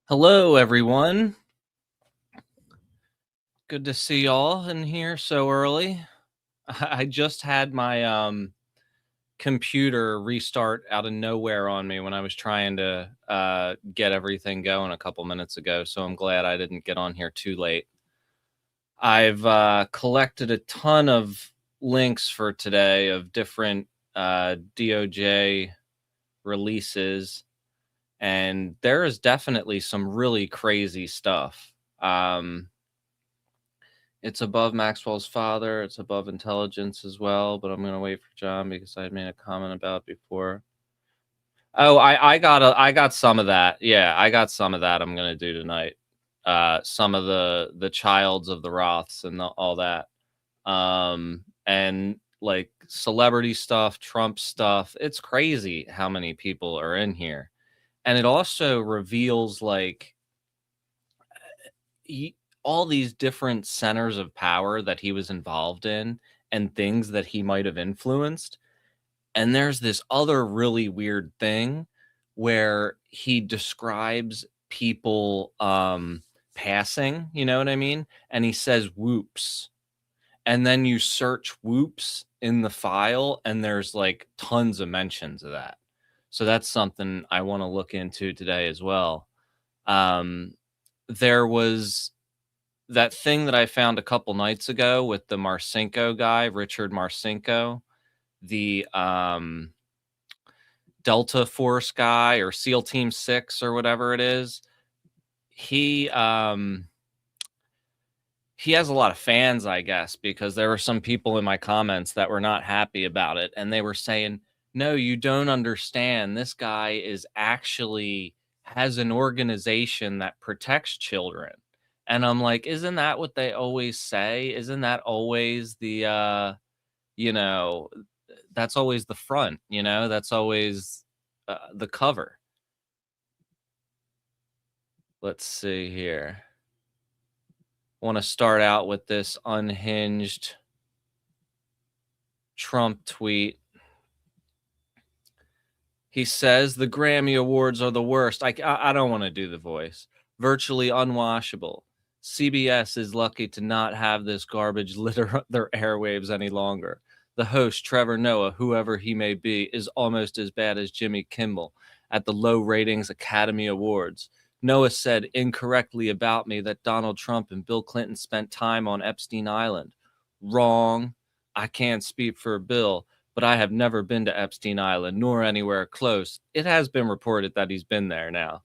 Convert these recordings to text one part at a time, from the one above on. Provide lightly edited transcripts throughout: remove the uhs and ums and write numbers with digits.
Hello, everyone. Good to see y'all in here so early. I just had my computer restart out of nowhere on me when I was trying to get everything going a couple minutes ago, so I'm glad I didn't get on here too late. I've collected a ton of links for today of different DOJ releases, and there is definitely some really crazy stuff. It's above Maxwell's father. It's above intelligence as well, but I'm going to wait for John because I had made a comment about it before. Oh, I got some of that. Yeah, I got some of that I'm going to do tonight. Some of the childs of the Roths and all that. And like celebrity stuff, Trump stuff. It's crazy how many people are in here. And it also reveals like all these different centers of power that he was involved in and things that he might have influenced. And there's this other really weird thing where he describes people passing, you know what I mean? And he says whoops. And then you search whoops in the file and there's like tons of mentions of that. So that's something I want to look into today as well. There was that thing that I found a couple nights ago with the Marcinko guy, Richard Marcinko, the Delta Force guy or SEAL Team 6 or whatever it is. He has a lot of fans, I guess, because there were some people in my comments that were not happy about it. And they were saying, no, you don't understand. This guy is actually has an organization that protects children. And I'm like, isn't that what they always say? Isn't that always the, that's always the front, that's always the cover. Let's see here. I want to start out with this unhinged Trump tweet. He says the Grammy Awards are the worst. I don't want to do the voice. Virtually unwashable. CBS is lucky to not have this garbage litter their airwaves any longer. The host, Trevor Noah, whoever he may be, is almost as bad as Jimmy Kimmel at the low ratings Academy Awards. Noah said incorrectly about me that Donald Trump and Bill Clinton spent time on Epstein Island. Wrong. I can't speak for Bill, but I have never been to Epstein Island, nor anywhere close. It has been reported that he's been there now.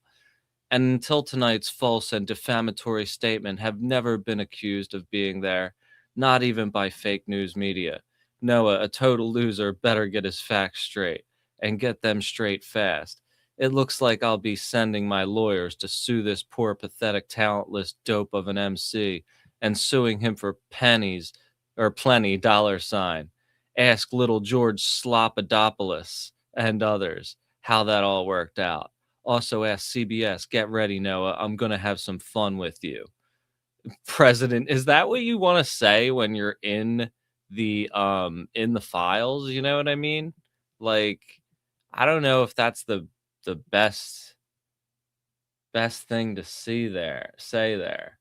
And until tonight's false and defamatory statement, have never been accused of being there, not even by fake news media. Noah, a total loser, better get his facts straight, and get them straight fast. It looks like I'll be sending my lawyers to sue this poor, pathetic, talentless dope of an MC, and suing him for pennies, or plenty, $. Ask little George Slopadopoulos and others how that all worked out. Also ask CBS, get ready, Noah. I'm going to have some fun with you. President, is that what you want to say when you're in the files? You know what I mean? Like, I don't know if that's the best thing to say there.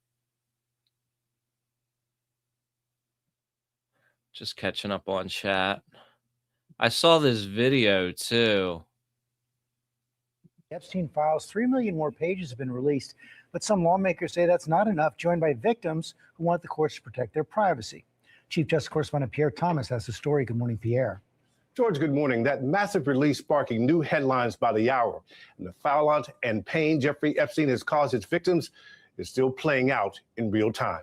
Just catching up on chat. I saw this video too. Epstein Files, 3 million more pages have been released, but some lawmakers say that's not enough, joined by victims who want the courts to protect their privacy. Chief Justice Correspondent Pierre Thomas has the story. Good morning, Pierre. George, good morning. That massive release sparking new headlines by the hour. And the fallout and pain Jeffrey Epstein has caused his victims is still playing out in real time.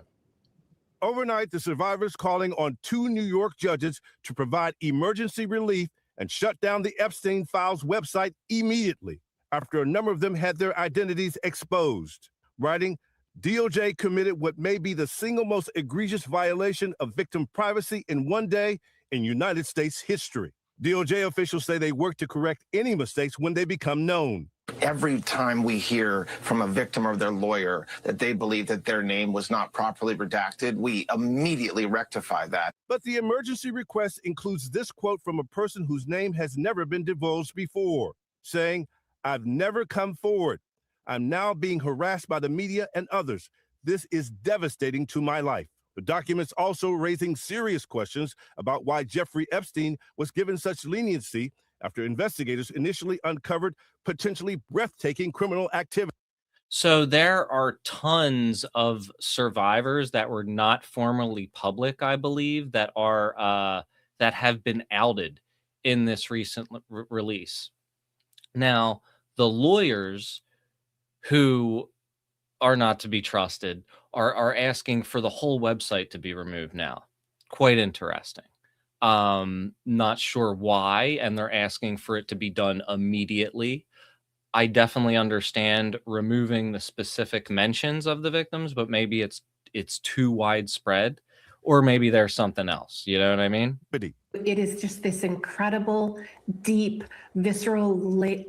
Overnight, the survivors calling on 2 New York judges to provide emergency relief and shut down the Epstein Files website immediately after a number of them had their identities exposed. Writing, DOJ committed what may be the single most egregious violation of victim privacy in one day in United States history. DOJ officials say they work to correct any mistakes when they become known. Every time we hear from a victim or their lawyer that they believe that their name was not properly redacted, we immediately rectify that. But the emergency request includes this quote from a person whose name has never been divulged before, saying, "I've never come forward. I'm now being harassed by the media and others. This is devastating to my life. The documents also raising serious questions about why Jeffrey Epstein was given such leniency after investigators initially uncovered potentially breathtaking criminal activity. So there are tons of survivors that were not formally public, I believe, that are that have been outed in this recent release. Now, the lawyers who are not to be trusted are asking for the whole website to be removed now. Quite interesting. Not sure why, and they're asking for it to be done immediately. I definitely understand removing the specific mentions of the victims, but maybe it's too widespread, or maybe there's something else. You know what I mean? It is just this incredible, deep, visceral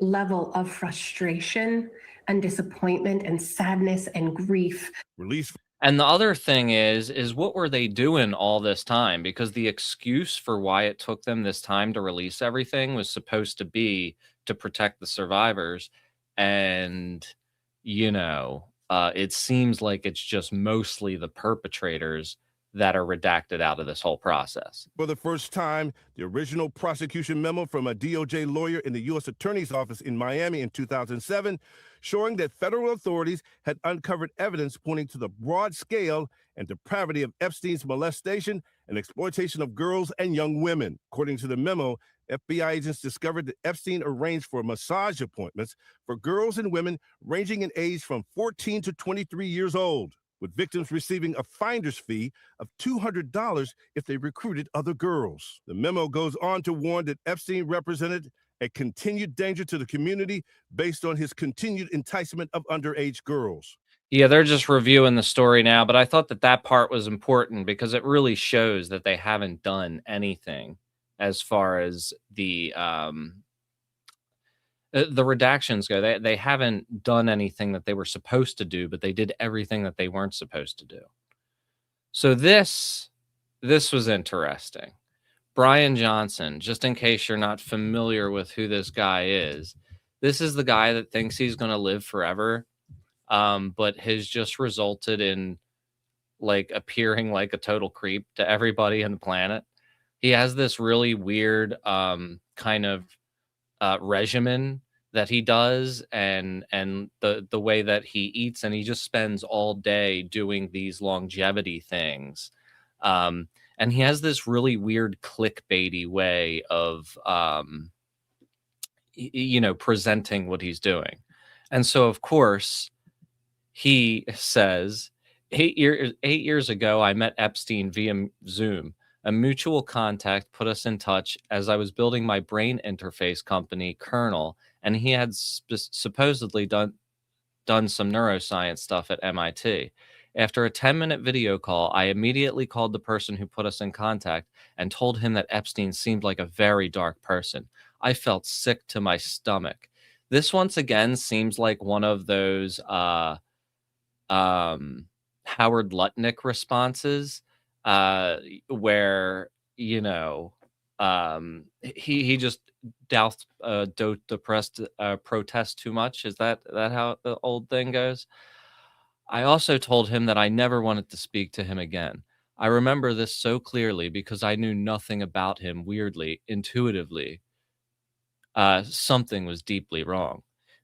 level of frustration and disappointment and sadness and grief. Release. And the other thing is what were they doing all this time? Because the excuse for why it took them this time to release everything was supposed to be to protect the survivors. And, it seems like it's just mostly the perpetrators that are redacted out of this whole process. For the first time, the original prosecution memo from a DOJ lawyer in the U.S. Attorney's Office in Miami in 2007, showing that federal authorities had uncovered evidence pointing to the broad scale and depravity of Epstein's molestation and exploitation of girls and young women. According to the memo, FBI agents discovered that Epstein arranged for massage appointments for girls and women ranging in age from 14 to 23 years old, with victims receiving a finder's fee of $200 if they recruited other girls. The memo goes on to warn that Epstein represented a continued danger to the community based on his continued enticement of underage girls. Yeah, they're just reviewing the story now, but I thought that part was important because it really shows that they haven't done anything as far as the redactions go. They haven't done anything that they were supposed to do, but they did everything that they weren't supposed to do. So this was interesting. Brian Johnson, just in case you're not familiar with who this guy is, this is the guy that thinks he's going to live forever, but has just resulted in like appearing like a total creep to everybody on the planet. He has this really weird kind of regimen that he does, and the way that he eats, and he just spends all day doing these longevity things. And he has this really weird clickbaity way of presenting what he's doing. And so of course he says 8 years ago I met Epstein via Zoom. A mutual contact put us in touch as I was building my brain interface company, Kernel, and he had supposedly done some neuroscience stuff at MIT. After a 10-minute video call, I immediately called the person who put us in contact and told him that Epstein seemed like a very dark person. I felt sick to my stomach. This once again seems like one of those Howard Lutnick responses, where he just doused depressed protest too much. Is that how the old thing goes? I also told him that I never wanted to speak to him again. I remember this so clearly because I knew nothing about him. Weirdly, intuitively, something was deeply wrong.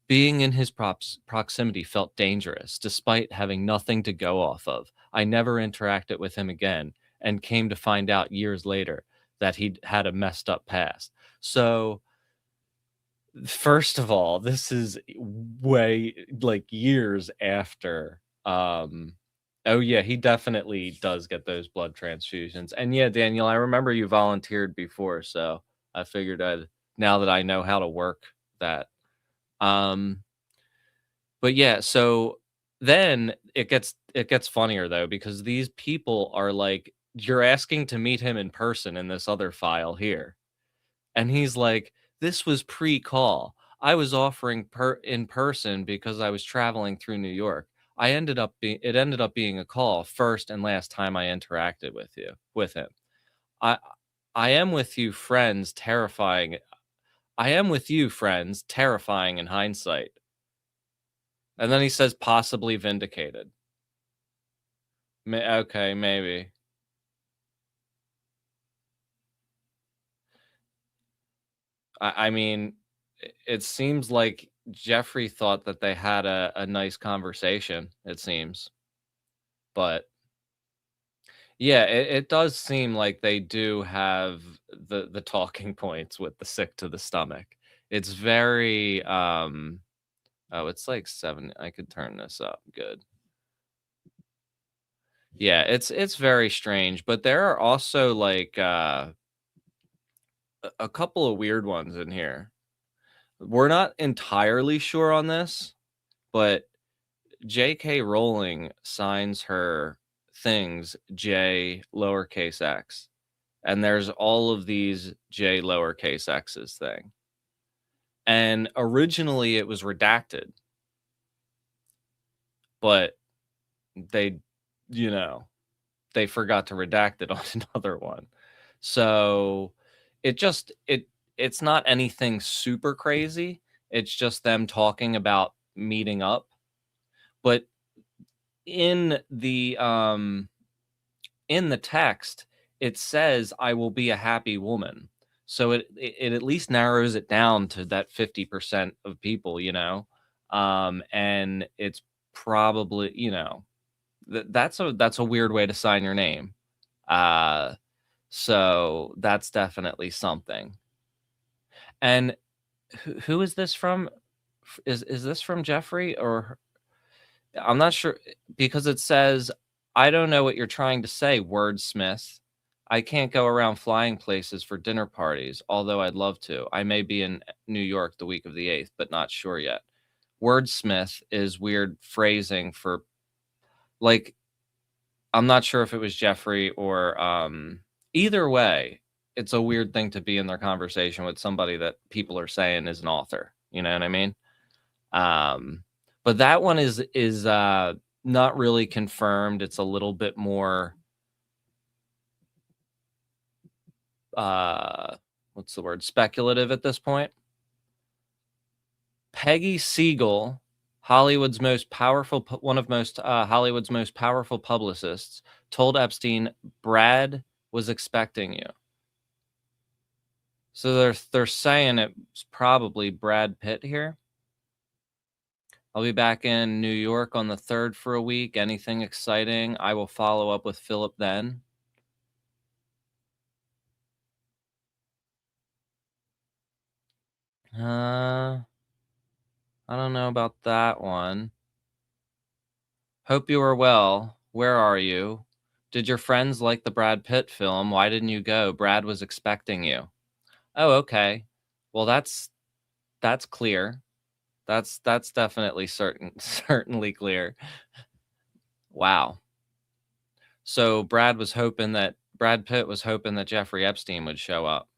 Being in his proximity felt dangerous, despite having nothing to go off of. I never interacted with him again, and came to find out years later that he'd had a messed up past. So, first of all, this is way like years after. Oh yeah, he definitely does get those blood transfusions. And yeah, Daniel, I remember you volunteered before, so I figured now that I know how to work that. But yeah, so then it gets funnier though, because these people are like, you're asking to meet him in person in this other file here. And he's like, this was pre-call. I was offering in person because I was traveling through New York. It ended up being a call, first and last time I interacted with him. I I am with you, friends, terrifying. I am with you, friends, terrifying in hindsight. And then he says possibly vindicated. Okay, maybe. I mean, it seems like Jeffrey thought that they had a nice conversation, it seems. But yeah, it does seem like they do have the talking points with the sick to the stomach. It's very oh, it's like 7. I could turn this up. Good. Yeah, it's very strange, but there are also like a couple of weird ones in here. We're not entirely sure on this, but J.K. Rowling signs her things J lowercase x, and there's all of these J lowercase x's thing. And originally it was redacted, but they, you know, they forgot to redact it on another one. So it's not anything super crazy. It's just them talking about meeting up. But in the text, it says I will be a happy woman. So it at least narrows it down to that 50% of people, and it's probably, that's a weird way to sign your name. So that's definitely something. And who is this from? Is this from Jeffrey, or I'm not sure, because it says, I don't know what you're trying to say, wordsmith. I can't go around flying places for dinner parties, although I'd love to. I may be in New York the week of the 8th, but not sure yet. Wordsmith is weird phrasing for, like, I'm not sure if it was Jeffrey or either way, it's a weird thing to be in their conversation with somebody that people are saying is an author. You know what I mean? But that one is not really confirmed. It's a little bit more what's the word? Speculative at this point. Peggy Siegel, Hollywood's most powerful Hollywood's most powerful publicists, told Epstein Brad was expecting you. So they're saying it's probably Brad Pitt here. I'll be back in New York on the 3rd for a week. Anything exciting? I will follow up with Philip then. I don't know about that one. Hope you are well. Where are you? Did your friends like the Brad Pitt film? Why didn't you go? Brad was expecting you. Oh, okay. Well, that's clear. That's definitely certainly clear. Wow. So Brad Pitt was hoping that Jeffrey Epstein would show up.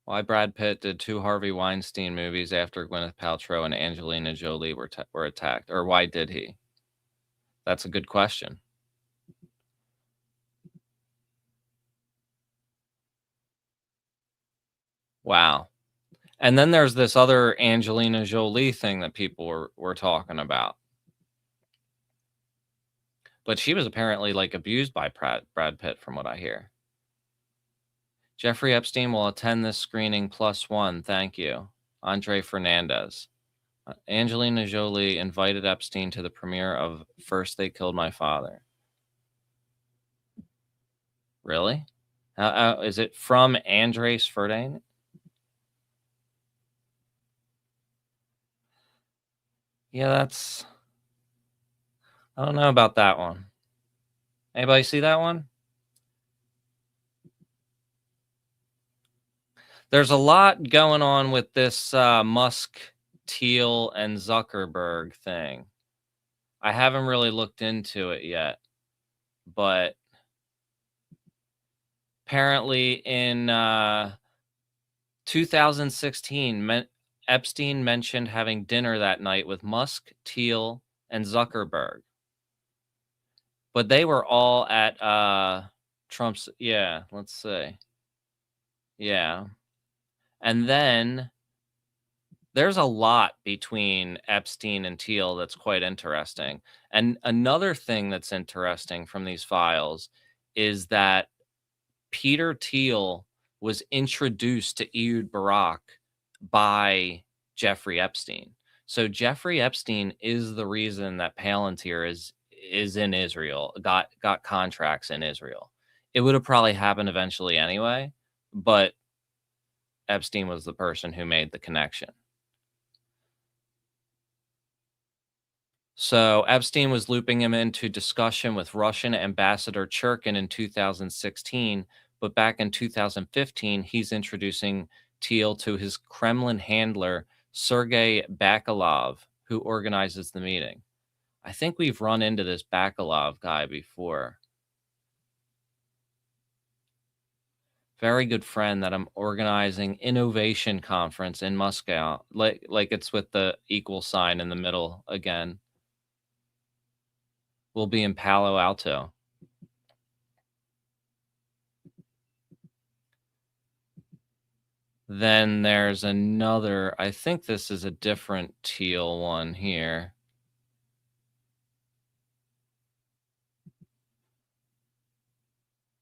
Why Brad Pitt did 2 Harvey Weinstein movies after Gwyneth Paltrow and Angelina Jolie were attacked, or why did he? That's a good question. Wow. And then there's this other Angelina Jolie thing that people were talking about. But she was apparently like abused by Brad Pitt, from what I hear. Jeffrey Epstein will attend this screening +1. Thank you. Andre Fernandez. Angelina Jolie invited Epstein to the premiere of First They Killed My Father. Really? Is it from Andres Ferdinand? Yeah, I don't know about that one. Anybody see that one? There's a lot going on with this Musk, Thiel, and Zuckerberg thing. I haven't really looked into it yet, but apparently in 2016, Epstein mentioned having dinner that night with Musk, Thiel, and Zuckerberg. But they were all at Trump's, yeah, let's see. Yeah. And then there's a lot between Epstein and Thiel that's quite interesting. And another thing that's interesting from these files is that Peter Thiel was introduced to Ehud Barak by Jeffrey Epstein. So Jeffrey Epstein is the reason that Palantir is in Israel, got contracts in Israel. It would have probably happened eventually anyway, but Epstein was the person who made the connection. So Epstein was looping him into discussion with Russian Ambassador Churkin in 2016, but back in 2015, he's introducing Thiel to his Kremlin handler, Sergei Bakalov, who organizes the meeting. I think we've run into this Bakalov guy before. Very good friend that I'm organizing innovation conference in Moscow. Like it's with the equal sign in the middle again. We'll be in Palo Alto. Then there's another, I think this is a different Thiel one here.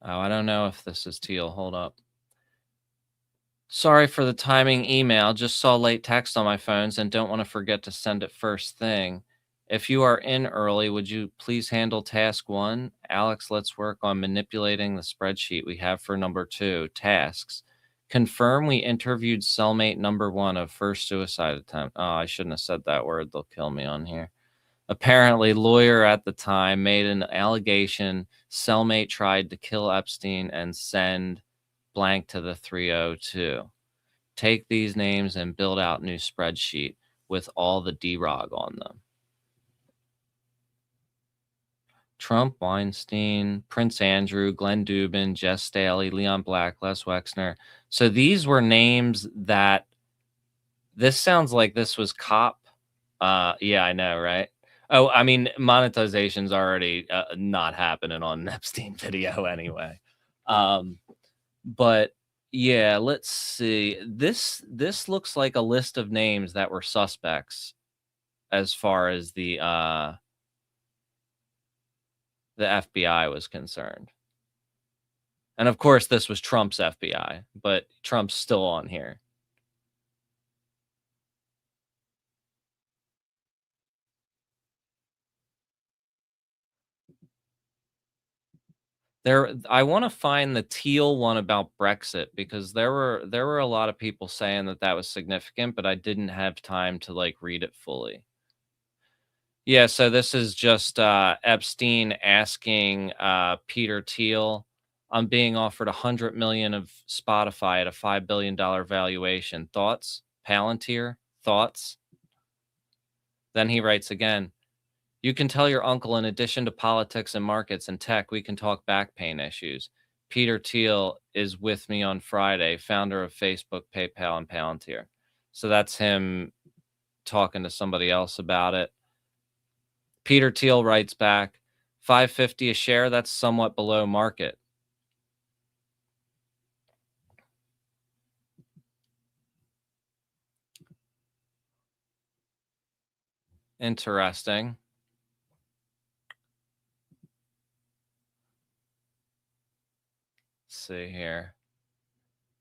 Oh, I don't know if this is Thiel. Hold up. Sorry for the timing email. Just saw late text on my phones and don't want to forget to send it first thing. If you are in early, would you please handle task 1? Alex, let's work on manipulating the spreadsheet we have for number 2, tasks. Confirm we interviewed cellmate number 1 of first suicide attempt. Oh, I shouldn't have said that word. They'll kill me on here. Apparently, lawyer at the time made an allegation cellmate tried to kill Epstein and send blank to the 302. Take these names and build out new spreadsheet with all the DROG on them. Trump, Weinstein, Prince Andrew, Glenn Dubin, Jess Staley, Leon Black, Les Wexner. So these were names that this sounds like this was COP. Yeah, I know, right? Oh, I mean, monetization's already not happening on Epstein video anyway. But yeah, let's see. This looks like a list of names that were suspects as far as the FBI was concerned. And of course, this was Trump's FBI, but Trump's still on here. I want to find the Thiel one about Brexit because there were a lot of people saying that was significant, but I didn't have time to like read it fully. Yeah, so this is just Epstein asking Peter Thiel, "I'm being offered $100 million of Spotify at a $5 billion valuation. Thoughts? Palantir? Thoughts?" Then he writes again, "You can tell your uncle in addition to politics and markets and tech, we can talk back pain issues. Peter Thiel is with me on Friday, founder of Facebook, PayPal, and Palantir." So that's him talking to somebody else about it. Peter Thiel writes back, $5.50 a share, that's somewhat below market. Interesting. Let's see here.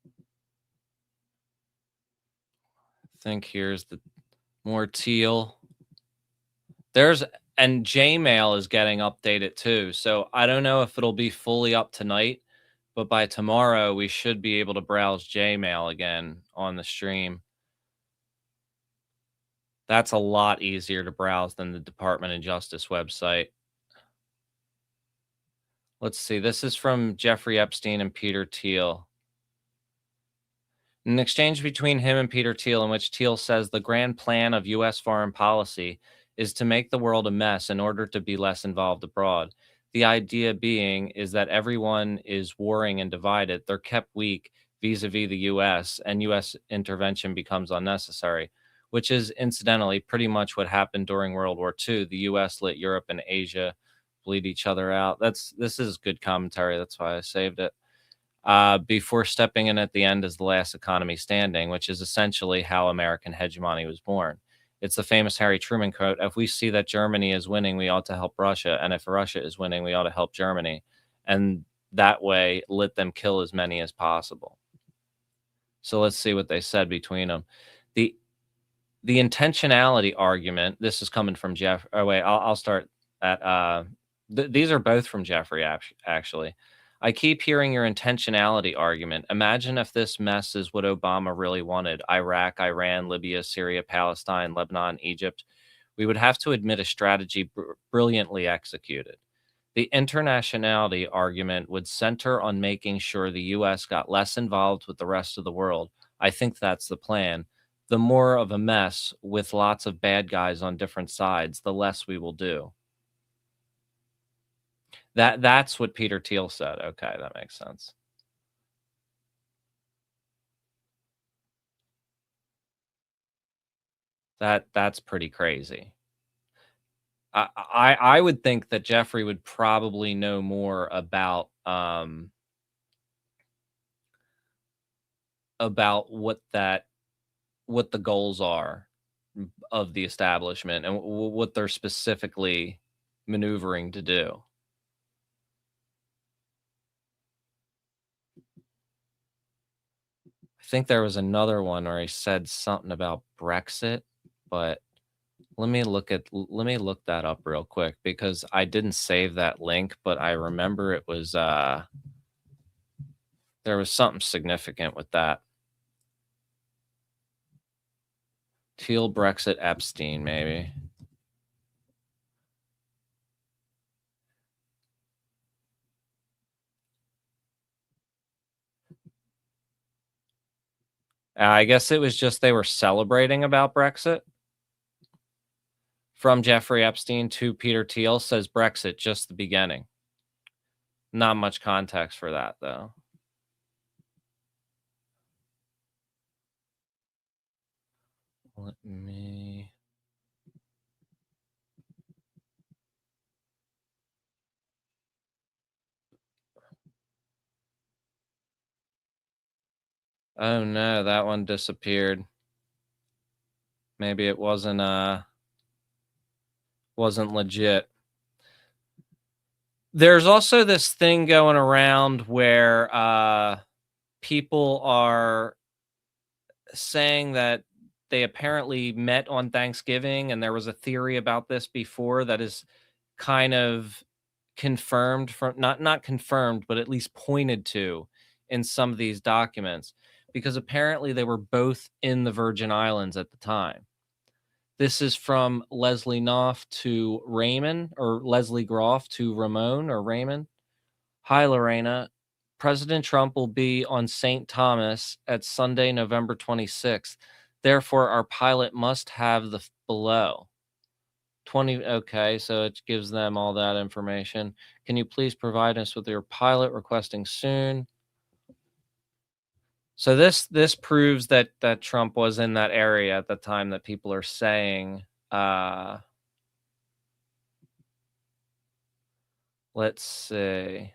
I think here's the more Thiel. And Gmail is getting updated too. So I don't know if it'll be fully up tonight, but by tomorrow we should be able to browse Gmail again on the stream. That's a lot easier to browse than the Department of Justice website. Let's see. This is from Jeffrey Epstein and Peter Thiel. An exchange between him and Peter Thiel in which Thiel says the grand plan of U.S. foreign policy is to make the world a mess in order to be less involved abroad. The idea being is that everyone is warring and divided. They're kept weak vis-a-vis the U.S., and U.S. intervention becomes unnecessary, which is incidentally pretty much what happened during World War II. The U.S. let Europe and Asia bleed each other out. This is good commentary. That's why I saved it. before stepping in at the end as the last economy standing, which is essentially how American hegemony was born. It's the famous Harry Truman quote: if we see that Germany is winning, we ought to help Russia. And if Russia is winning, we ought to help Germany. And that way, let them kill as many as possible. So let's see what they said between them. The intentionality argument, this is coming from Jeff. Oh, wait, I'll start at, these are both from Jeffrey, actually. I keep hearing your intentionality argument. Imagine if this mess is what Obama really wanted: Iraq, Iran, Libya, Syria, Palestine, Lebanon, Egypt. We would have to admit a strategy brilliantly executed. The internationality argument would center on making sure the U.S. got less involved with the rest of the world. I think that's the plan. The more of a mess with lots of bad guys on different sides, the less we will do. That's what Peter Thiel said. Okay, that makes sense. That's pretty crazy. I would think that Jeffrey would probably know more about what the goals are of the establishment and what they're specifically maneuvering to do. I think there was another one where he said something about Brexit, but let me look that up real quick, because I didn't save that link, but I remember it was there was something significant with that. Teal, Brexit, Epstein, maybe. I guess it was just they were celebrating about Brexit. From Jeffrey Epstein to Peter Thiel says Brexit, just the beginning. Not much context for that, though. Let me... Oh no, that one disappeared. Maybe it wasn't legit. There's also this thing going around where people are saying that they apparently met on Thanksgiving, and there was a theory about this before that is kind of confirmed, from not confirmed, but at least pointed to in some of these documents, because apparently they were both in the Virgin Islands at the time. This is from Leslie Knopf to Raymond, or Leslie Groff to Ramon or Raymond. Hi, Lorena. President Trump will be on St. Thomas at Sunday, November 26th. Therefore, our pilot must have the below. 20. Okay, so it gives them all that information. Can you please provide us with your pilot requesting soon? So this proves that Trump was in that area at the time that people are saying. Let's see.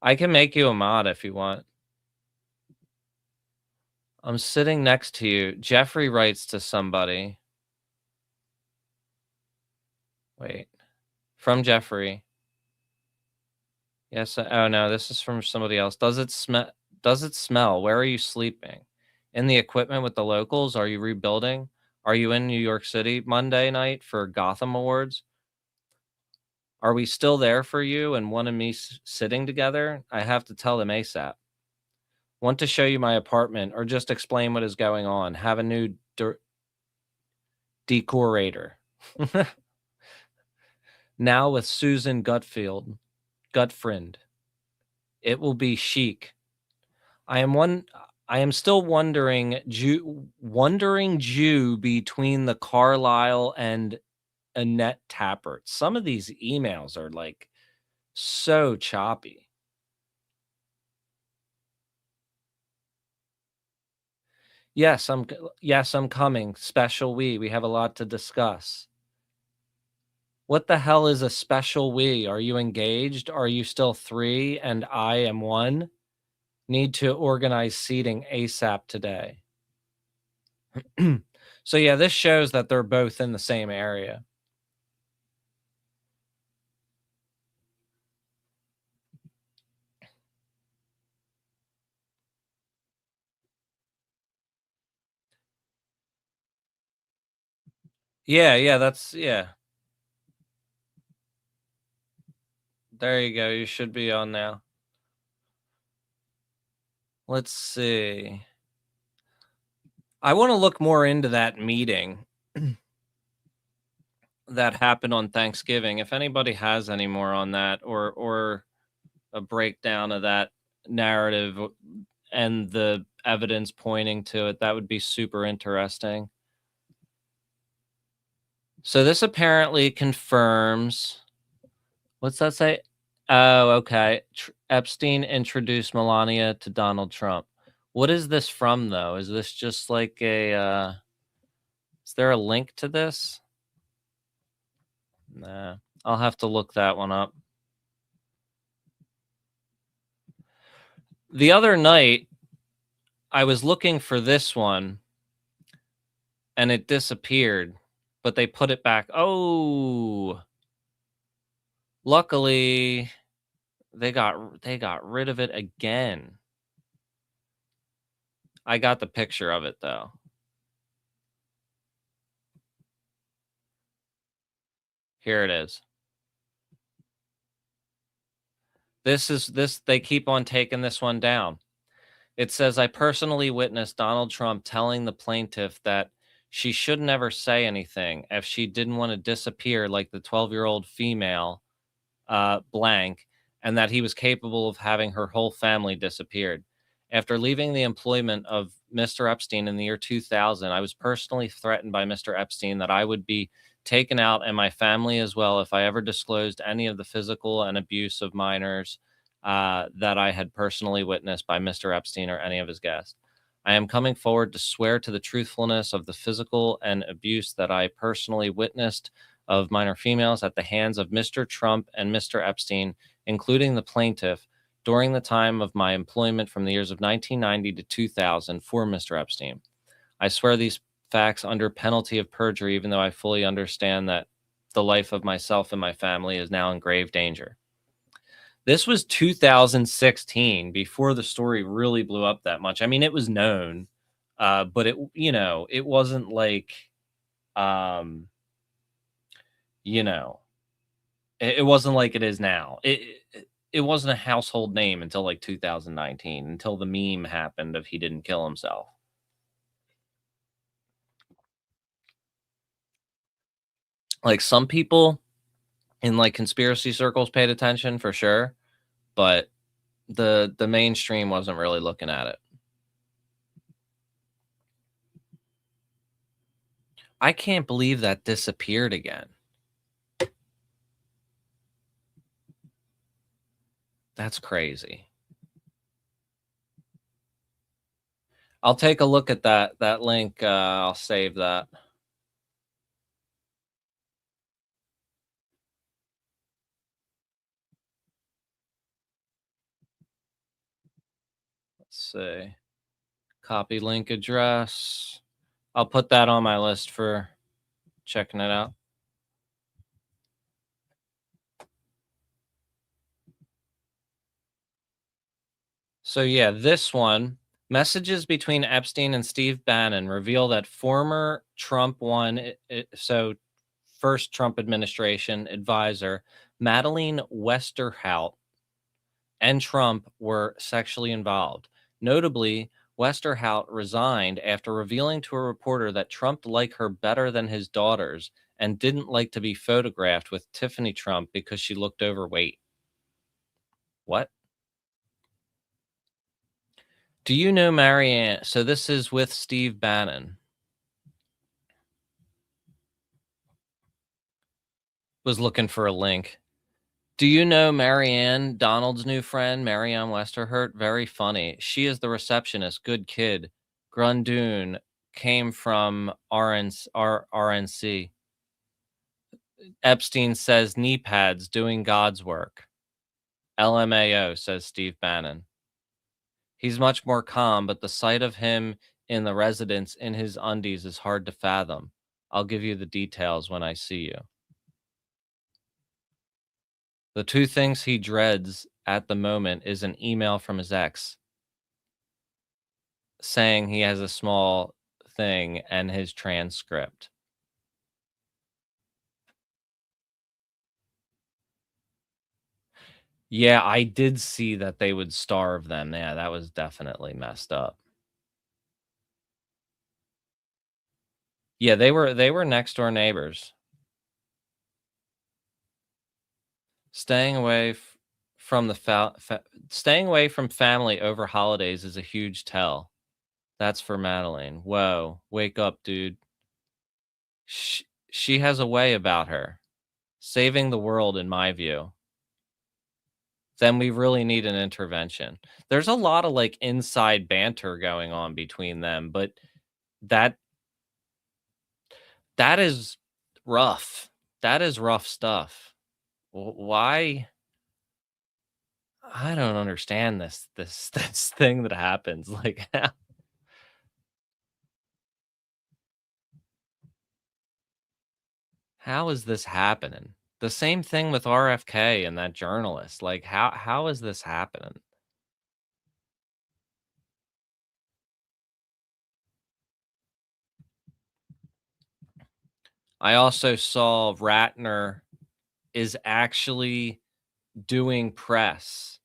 I can make you a mod if you want. I'm sitting next to you. Jeffrey writes to somebody. Wait. From Jeffrey. Yes. Oh no, this is from somebody else. Does it smell? Where are you sleeping? In the equipment with the locals? Are you rebuilding? Are you in New York City Monday night for Gotham Awards? Are we still there for you and one and me sitting together? I have to tell them ASAP. Want to show you my apartment or just explain what is going on? Have a new decorator. Now with Susan Gutfriend. It will be chic. I am still wondering Jew between the Carlisle and Annette Tappert. Some of these emails are like so choppy. Yes, I'm coming. Special we have a lot to discuss. What the hell is a special we? Are you engaged? Are you still 3 and I am 1? Need to organize seating ASAP today. So yeah, this shows that they're both in the same area. Yeah, that's, yeah. There you go. You should be on now. Let's see. I want to look more into that meeting that happened on Thanksgiving. If anybody has any more on that, or a breakdown of that narrative and the evidence pointing to it, that would be super interesting. So this apparently confirms, what's that say? Oh, okay. Epstein introduced Melania to Donald Trump. What is this from, though? Is this just like a, is there a link to this? Nah, I'll have to look that one up. The other night, I was looking for this one, and it disappeared, but they put it back. Oh, luckily, they got rid of it again. I got the picture of it, though. Here it is. They keep on taking this one down. It says, I personally witnessed Donald Trump telling the plaintiff that she should never say anything if she didn't want to disappear like the 12-year-old female, blank, and that he was capable of having her whole family disappeared. After leaving the employment of Mr. Epstein in the year 2000, I was personally threatened by Mr. Epstein that I would be taken out, and my family as well, if I ever disclosed any of the physical and abuse of minors that I had personally witnessed by Mr. Epstein or any of his guests. I am coming forward to swear to the truthfulness of the physical and abuse that I personally witnessed of minor females at the hands of Mr. Trump and Mr. Epstein, including the plaintiff, during the time of my employment from the years of 1990 to 2000 for Mr. Epstein. I swear these facts under penalty of perjury, even though I fully understand that the life of myself and my family is now in grave danger. This was 2016, before the story really blew up that much. I mean, it was known, but it wasn't like, it wasn't like it is now. It wasn't a household name until like 2019, until the meme happened of he didn't kill himself. Like, some people in like conspiracy circles paid attention for sure, but the mainstream wasn't really looking at it. I can't believe that disappeared again. That's crazy. I'll take a look at that link. I'll save that. Let's see. Copy link address. I'll put that on my list for checking it out. So yeah, this one, messages between Epstein and Steve Bannon reveal that former Trump first Trump administration advisor Madeleine Westerhout and Trump were sexually involved. Notably, Westerhout resigned after revealing to a reporter that Trump liked her better than his daughters and didn't like to be photographed with Tiffany Trump because she looked overweight. What? Do you know Marianne? So this is with Steve Bannon. Was looking for a link. Do you know Marianne, Donald's new friend, Marianne Westerhurt? Very funny. She is the receptionist. Good kid. Grundoon came from RNC. Epstein says knee pads doing God's work. LMAO, says Steve Bannon. He's much more calm, but the sight of him in the residence in his undies is hard to fathom. I'll give you the details when I see you. The two things he dreads at the moment is an email from his ex saying he has a small thing and his transcript. Yeah, I did see that they would starve them. Yeah, that was definitely messed up. Yeah, they were next door neighbors. Staying away from the staying away from family over holidays is a huge tell. That's for Madeline. Whoa, wake up, dude. She has a way about her. Saving the world, in my view. Then we really need an intervention. There's a lot of like inside banter going on between them, but that is rough. That is rough stuff. Why? I don't understand this thing that happens. Like, how is this happening? The same thing with RFK and that journalist. Like, how is this happening? I also saw Ratner is actually doing press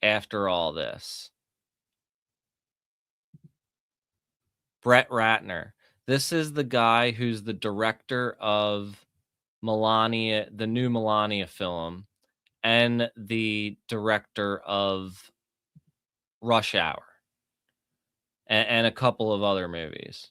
after all this. Brett Ratner. This is the guy who's the director of Melania, the new Melania film, and the director of Rush Hour, and a couple of other movies.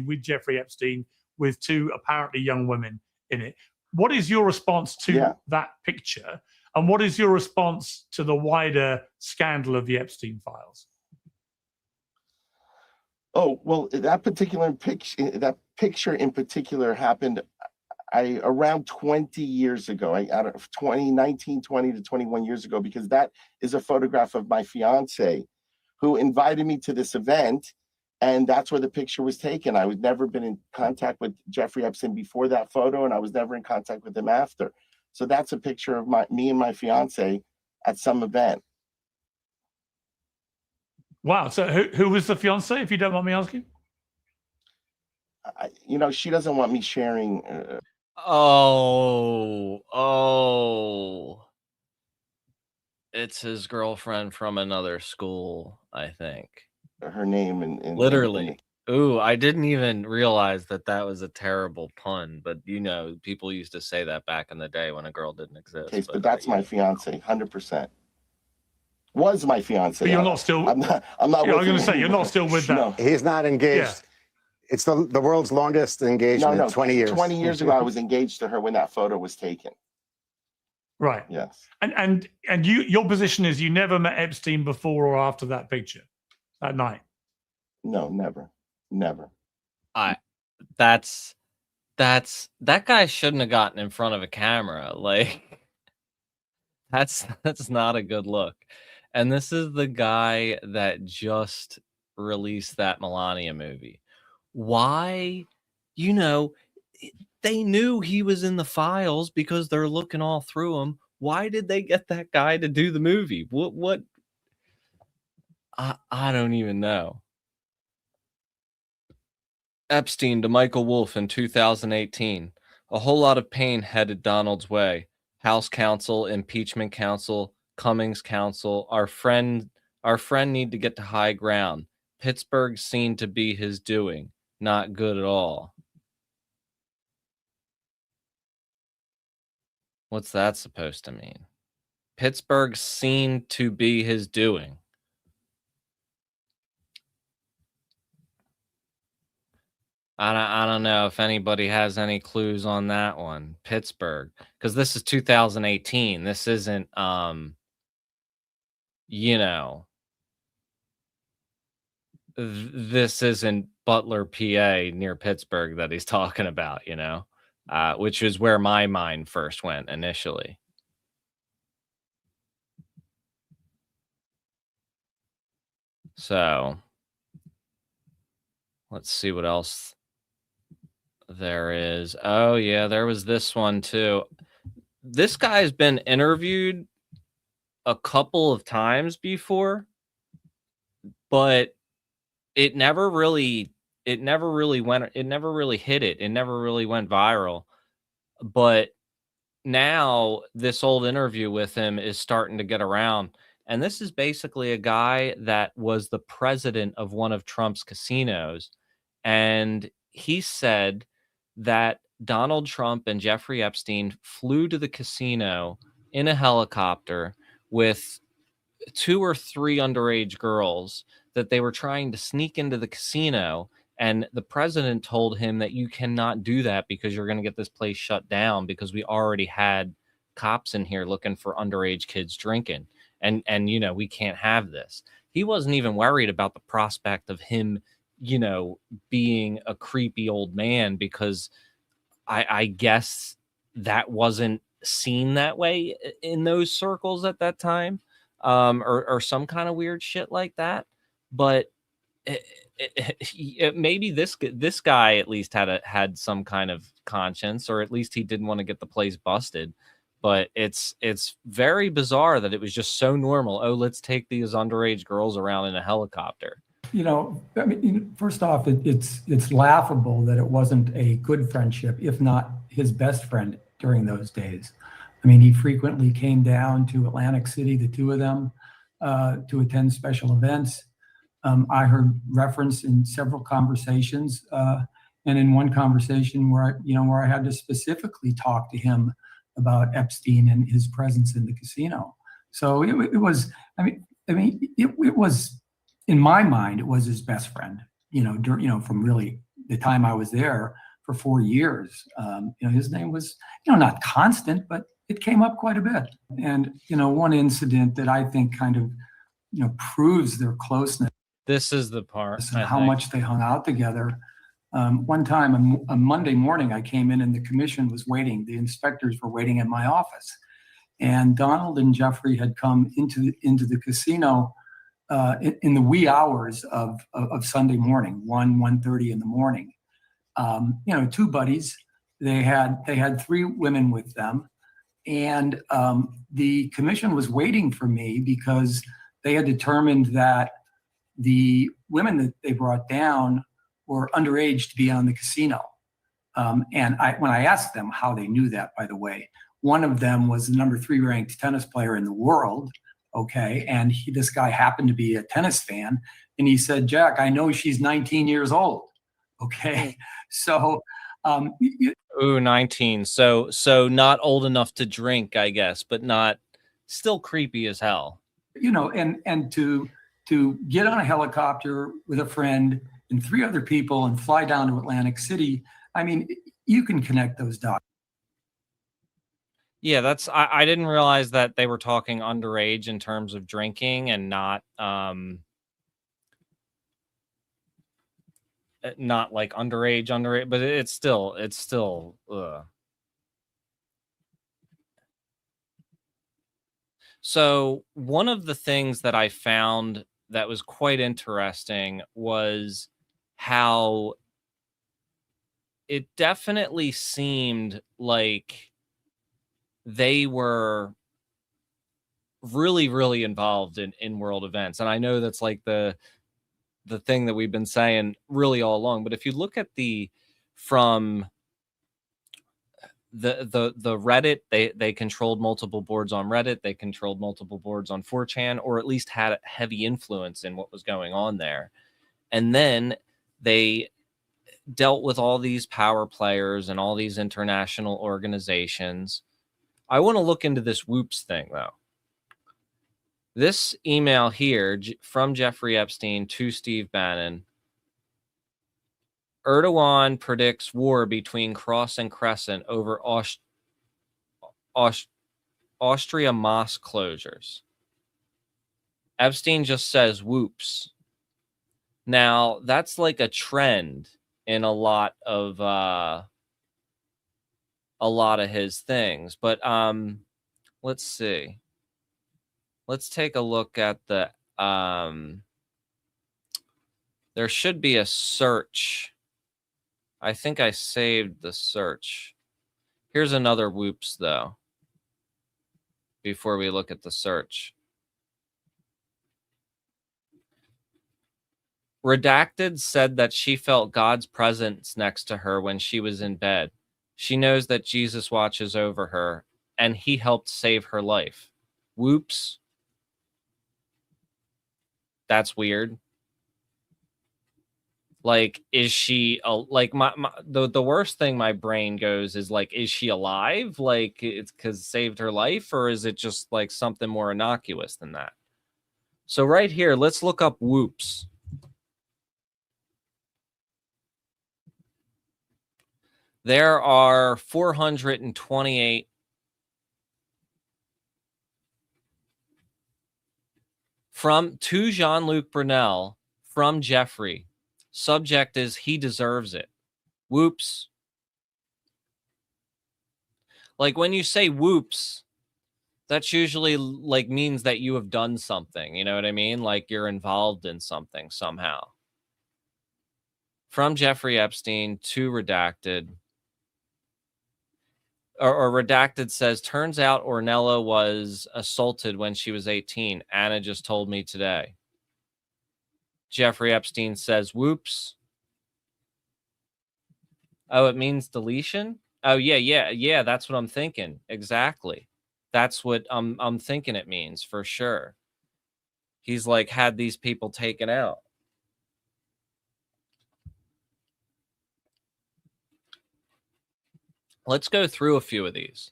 With Jeffrey Epstein, with two apparently young women in it. What is your response to that picture? And what is your response to the wider scandal of the Epstein Files? Oh, well, that picture in particular happened around 20 years ago. Out of 20 to 21 years ago, because that is a photograph of my fiance who invited me to this event. And that's where the picture was taken. I was never been in contact with Jeffrey Epstein before that photo, and I was never in contact with him after. So that's a picture of me and my fiance at some event. Wow. So who was the fiance, if you don't mind me asking? She doesn't want me sharing. It's his girlfriend from another school, I think. Her name and literally. Ooh, I didn't even realize that was a terrible pun, but people used to say that back in the day when a girl didn't exist. Okay, but that's my fiance, 100%. Was my fiance. But you're not still. I'm not. I'm going to say you're not still with that. No. He's not engaged. Yeah. It's the world's longest engagement. No, 20 years. 20 years ago, I was engaged to her when that photo was taken. Right. Yes. And your position is you never met Epstein before or after that picture, that night? No, never. That guy shouldn't have gotten in front of a camera. Like, that's not a good look. And this is the guy that just released that Melania movie. Why? They knew he was in the files because they're looking all through them. Why did they get that guy to do the movie? What? I don't even know. Epstein to Michael Wolff in 2018. A whole lot of pain headed Donald's way. House counsel, impeachment counsel, Cummings counsel. Our friend need to get to high ground. Pittsburgh seen to be his doing. Not good at all. What's that supposed to mean? Pittsburgh seen to be his doing. I don't know if anybody has any clues on that one. Pittsburgh, because this is 2018. This isn't this isn't Butler, PA, near Pittsburgh that he's talking about, which is where my mind first went initially. So let's see what else there is. Oh, yeah, there was this one too. This guy's been interviewed a couple of times before, but it never really hit it. It never really went viral. But now this old interview with him is starting to get around. And this is basically a guy that was the president of one of Trump's casinos. And he said that Donald Trump and Jeffrey Epstein flew to the casino in a helicopter with 2 or 3 underage girls, that they were trying to sneak into the casino, and the president told him that you cannot do that because you're going to get this place shut down, because we already had cops in here looking for underage kids drinking, and you know, we can't have this. He wasn't even worried about the prospect of him, you know, being a creepy old man, because I guess that wasn't seen that way in those circles at that time, or some kind of weird shit like that. But maybe this guy at least had some kind of conscience, or at least he didn't want to get the place busted. But it's very bizarre that it was just so normal. Oh, let's take these underage girls around in a helicopter. You know, I mean, first off, it's laughable that it wasn't a good friendship, if not his best friend during those days. I mean, he frequently came down to Atlantic City, the two of them, to attend special events. I heard reference in several conversations, and in one conversation where I had to specifically talk to him about Epstein and his presence in the casino. So it was, it was, in my mind, it was his best friend. From really the time I was there for 4 years. His name was, not constant, but it came up quite a bit. And one incident that I think kind of, proves their closeness. This is the part. And how much they hung out together. One time, a Monday morning, I came in and the commission was waiting. The inspectors were waiting in my office, and Donald and Jeffrey had come into the casino in the wee hours of Sunday morning, 1:30 in the morning. Two buddies. They had 3 women with them, and the commission was waiting for me because they had determined that the women that they brought down were underage to be on the casino. And when I asked them how they knew that, by the way, one of them was the number 3 ranked tennis player in the world. Okay. And this guy happened to be a tennis fan. And he said, "Jack, I know she's 19 years old." Okay. So, Ooh, 19. So not old enough to drink, I guess, but not, still creepy as hell. And to get on a helicopter with a friend and 3 other people and fly down to Atlantic City, I mean, you can connect those dots. Yeah, I didn't realize that they were talking underage in terms of drinking, and not like underage, but it's still ugh. So one of the things that I found that was quite interesting was how it definitely seemed like they were really, really involved in world events. And I know that's like the thing that we've been saying really all along. But if you look at from the Reddit, they controlled multiple boards on Reddit. They controlled multiple boards on 4chan, or at least had a heavy influence in what was going on there. And then they dealt with all these power players and all these international organizations. I want to look into this Whoops thing, though. This email here from Jeffrey Epstein to Steve Bannon. Erdogan predicts war between Cross and Crescent over Austria mosque closures. Epstein just says whoops. Now, that's like a trend in a lot of a lot of his things. But let's see. Let's take a look at the there should be a search. I think I saved the search. Here's another whoops though. Before we look at the search. Redacted said that she felt God's presence next to her when she was in bed. She knows that Jesus watches over her and he helped save her life. Whoops. That's weird. Like, is she like the worst thing my brain goes is like, is she alive? Like, it's because saved her life, or is it just like something more innocuous than that? So right here, let's look up whoops. There are 428 to Jean-Luc Brunel from Jeffrey. Subject is he deserves it. Whoops. Like when you say whoops, that's usually like means that you have done something. You know what I mean? Like you're involved in something somehow. From Jeffrey Epstein to Redacted. Or Redacted says, turns out Ornella was assaulted when she was 18. Anna just told me today. Jeffrey Epstein says, whoops. Oh, it means deletion? Oh, yeah. That's what I'm thinking. Exactly. That's what I'm thinking it means for sure. He's like had these people taken out. Let's go through a few of these.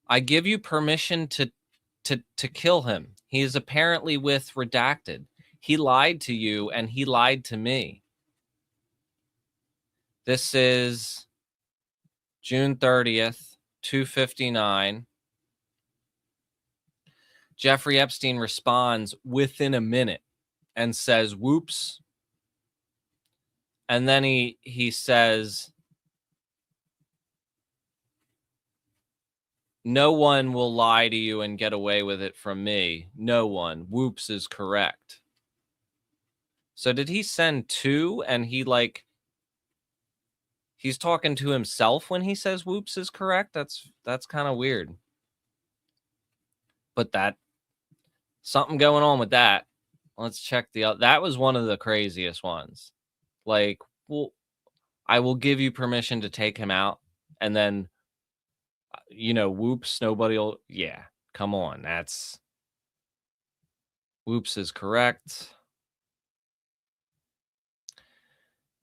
I give you permission to kill him. He is apparently with Redacted. He lied to you and he lied to me. This is June 30th, 2:59. Jeffrey Epstein responds within a minute and says, whoops. And then he says, no one will lie to you and get away with it from me. No one. Whoops is correct. So did he send two and he's talking to himself when he says whoops is correct? That's kind of weird. But something going on with that. Let's check that was one of the craziest ones. Like, well, I will give you permission to take him out, and then, whoops, nobody will. Yeah, come on, whoops is correct.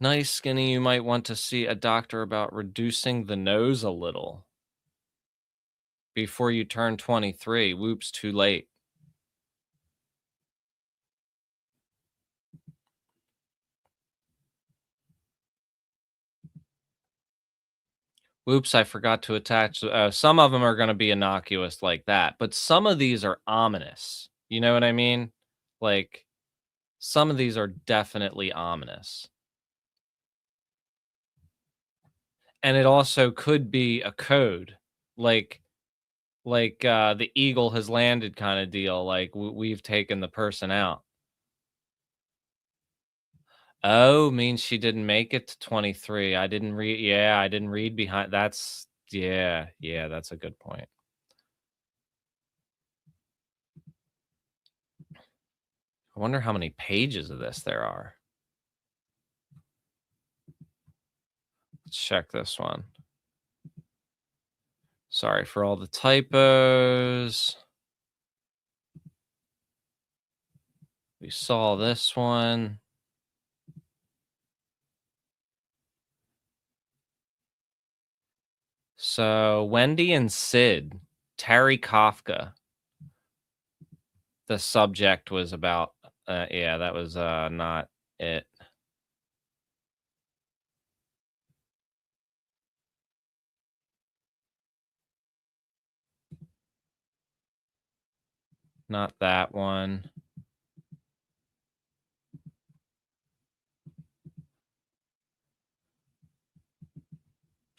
Nice, Skinny. You might want to see a doctor about reducing the nose a little before you turn 23. Whoops, too late. Oops, I forgot to attach. Some of them are going to be innocuous like that, but some of these are ominous. You know what I mean? Like, some of these are definitely ominous. And it also could be a code, like the eagle has landed kind of deal. Like we've taken the person out. Oh, means she didn't make it to 23. I didn't read. Yeah, I didn't read behind. That's that's a good point. I wonder how many pages of this there are. Let's check this one. Sorry for all the typos. We saw this one. So Wendy and Sid, Terry Kafka. The subject was about, that was not it. Not that one.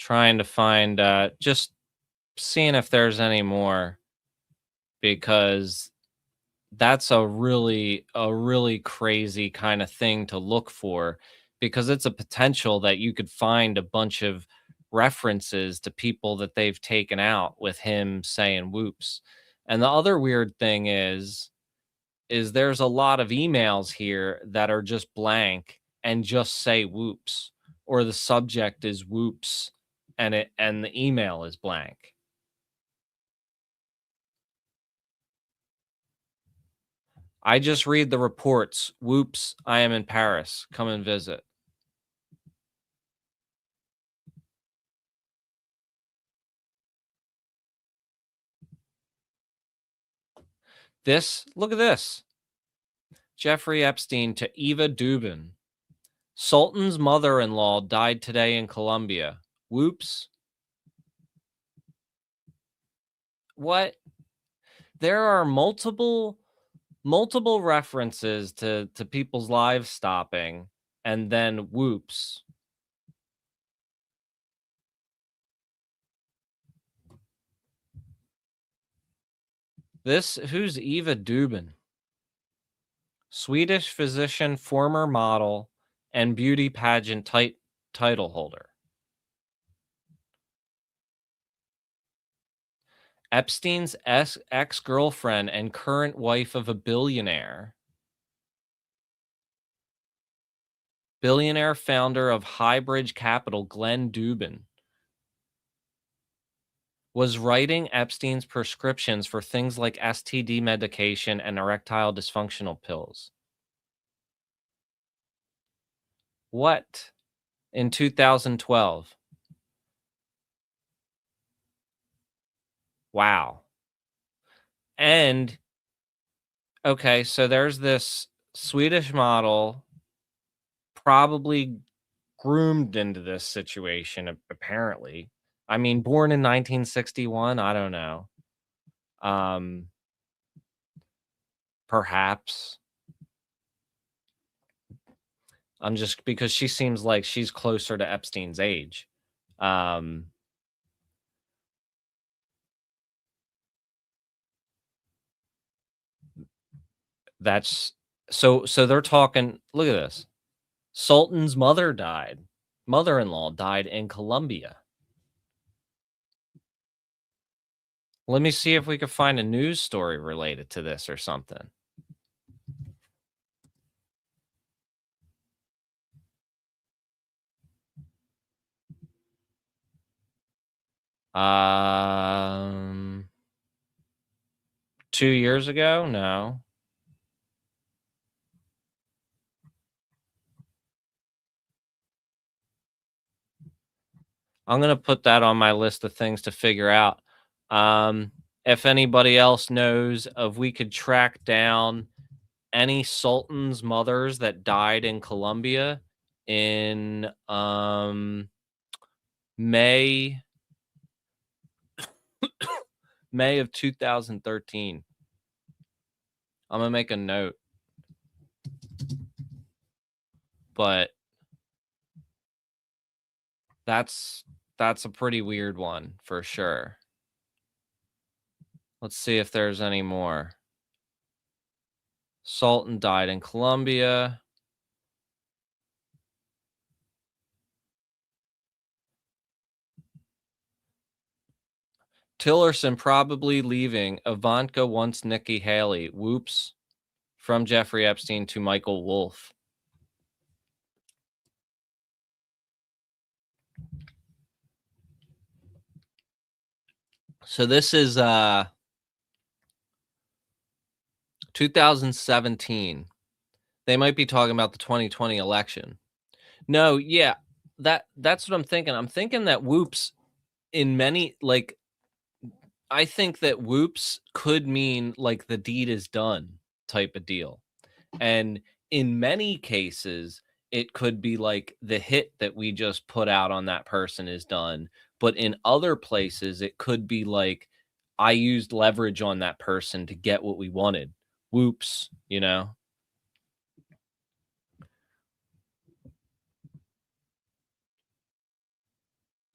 trying to find, just seeing if there's any more, because that's a really crazy kind of thing to look for, because it's a potential that you could find a bunch of references to people that they've taken out with him saying whoops. And the other weird thing is there's a lot of emails here that are just blank and just say whoops, or the subject is whoops and the email is blank. I just read the reports. Whoops, I am in Paris. Come and visit. Look at this. Jeffrey Epstein to Eva Dubin. Sultan's mother-in-law died today in Colombia. Whoops. What? There are multiple references to people's lives stopping, and then whoops. Who's Eva Dubin? Swedish physician, former model, and beauty pageant title holder. Epstein's ex-girlfriend and current wife of a billionaire. Billionaire founder of Highbridge Capital, Glenn Dubin, was writing Epstein's prescriptions for things like STD medication and erectile dysfunctional pills. What? In 2012. Wow. And, okay, so there's this Swedish model probably groomed into this situation, apparently. I mean, born in 1961, I don't know. Perhaps. I'm just, because she seems like she's closer to Epstein's age. That's so they're talking, look at this. Sultan's mother-in-law died in Colombia. Let me see if we could find a news story related to this or something. Um, 2 years ago? No. I'm going to put that on my list of things to figure out. If anybody else knows if we could track down any sultan's mothers that died in Colombia in May of 2013. I'm gonna make a note. But that's a pretty weird one for sure. Let's see if there's any more. Sultan died in Colombia. Tillerson probably leaving. Ivanka wants Nikki Haley. Whoops. From Jeffrey Epstein to Michael Wolff. So this is 2017. They might be talking about the 2020 election. No, yeah. That's what I'm thinking. I'm thinking that whoops in many, like, I think that whoops could mean like the deed is done type of deal. And in many cases, it could be like the hit that we just put out on that person is done. But in other places, it could be like, I used leverage on that person to get what we wanted. Whoops, you know?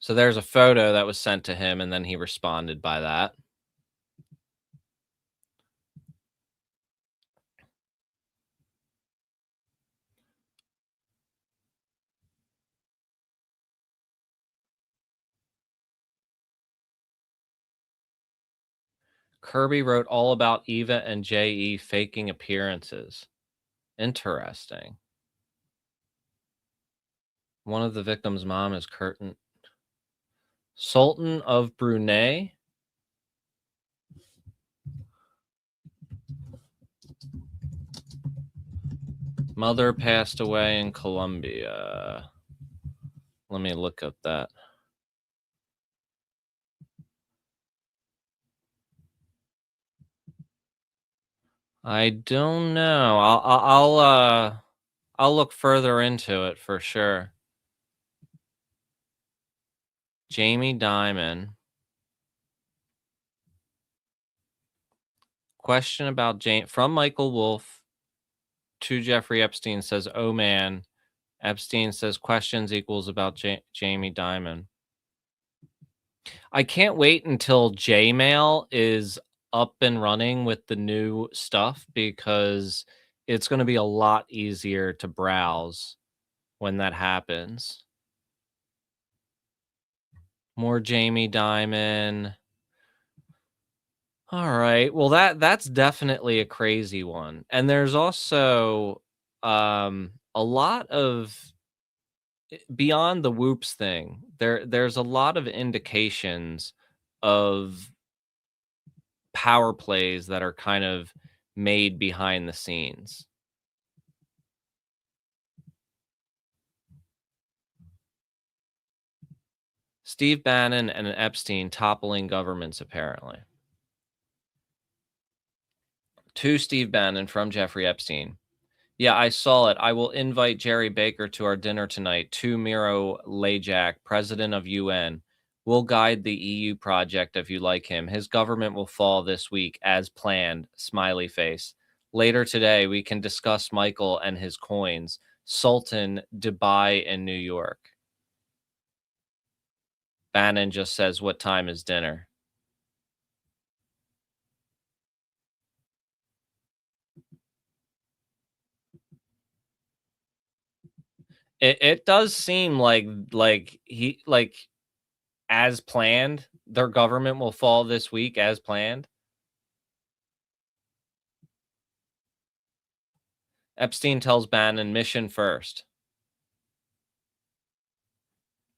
So there's a photo that was sent to him, and then he responded by that. Kirby wrote all about Eva and J.E. faking appearances. Interesting. One of the victims' mom is Curtin. Sultan of Brunei. Mother passed away in Colombia. Let me look up that. I don't know. I'll look further into it for sure. Jamie Dimon. Question about Jane from Michael Wolff to Jeffrey Epstein says, "Oh man." Epstein says questions equals about Jamie Dimon. I can't wait until Gmail is up and running with the new stuff because it's going to be a lot easier to browse when that happens. More Jamie Dimon. All right. Well, that's definitely a crazy one. And there's also a lot of beyond the whoops thing. There's a lot of indications of power plays that are kind of made behind the scenes. Steve Bannon and Epstein toppling governments, apparently. To Steve Bannon from Jeffrey Epstein. Yeah, I saw it. I will invite Jerry Baker to our dinner tonight. To Miro Lajak, president of UN. We'll guide the EU project if you like him. His government will fall this week as planned. Smiley face. Later today, we can discuss Michael and his coins. Sultan, Dubai, and New York. Bannon just says, what time is dinner? It does seem like as planned, their government will fall this week as planned. Epstein tells Bannon, mission first.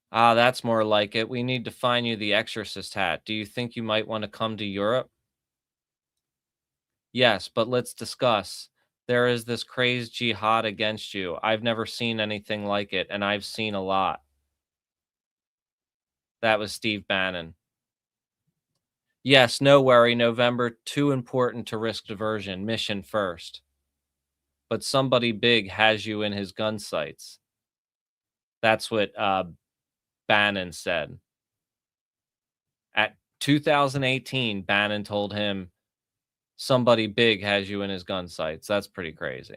Ah, that's more like it. We need to find you the exorcist hat. Do you think you might want to come to Europe? Yes, but let's discuss. There is this crazed jihad against you. I've never seen anything like it, and I've seen a lot. That was Steve Bannon. Yes, no worry, November, too important to risk diversion. Mission first. But somebody big has you in his gun sights. That's what Bannon said. At 2018, Bannon told him somebody big has you in his gun sights. That's pretty crazy.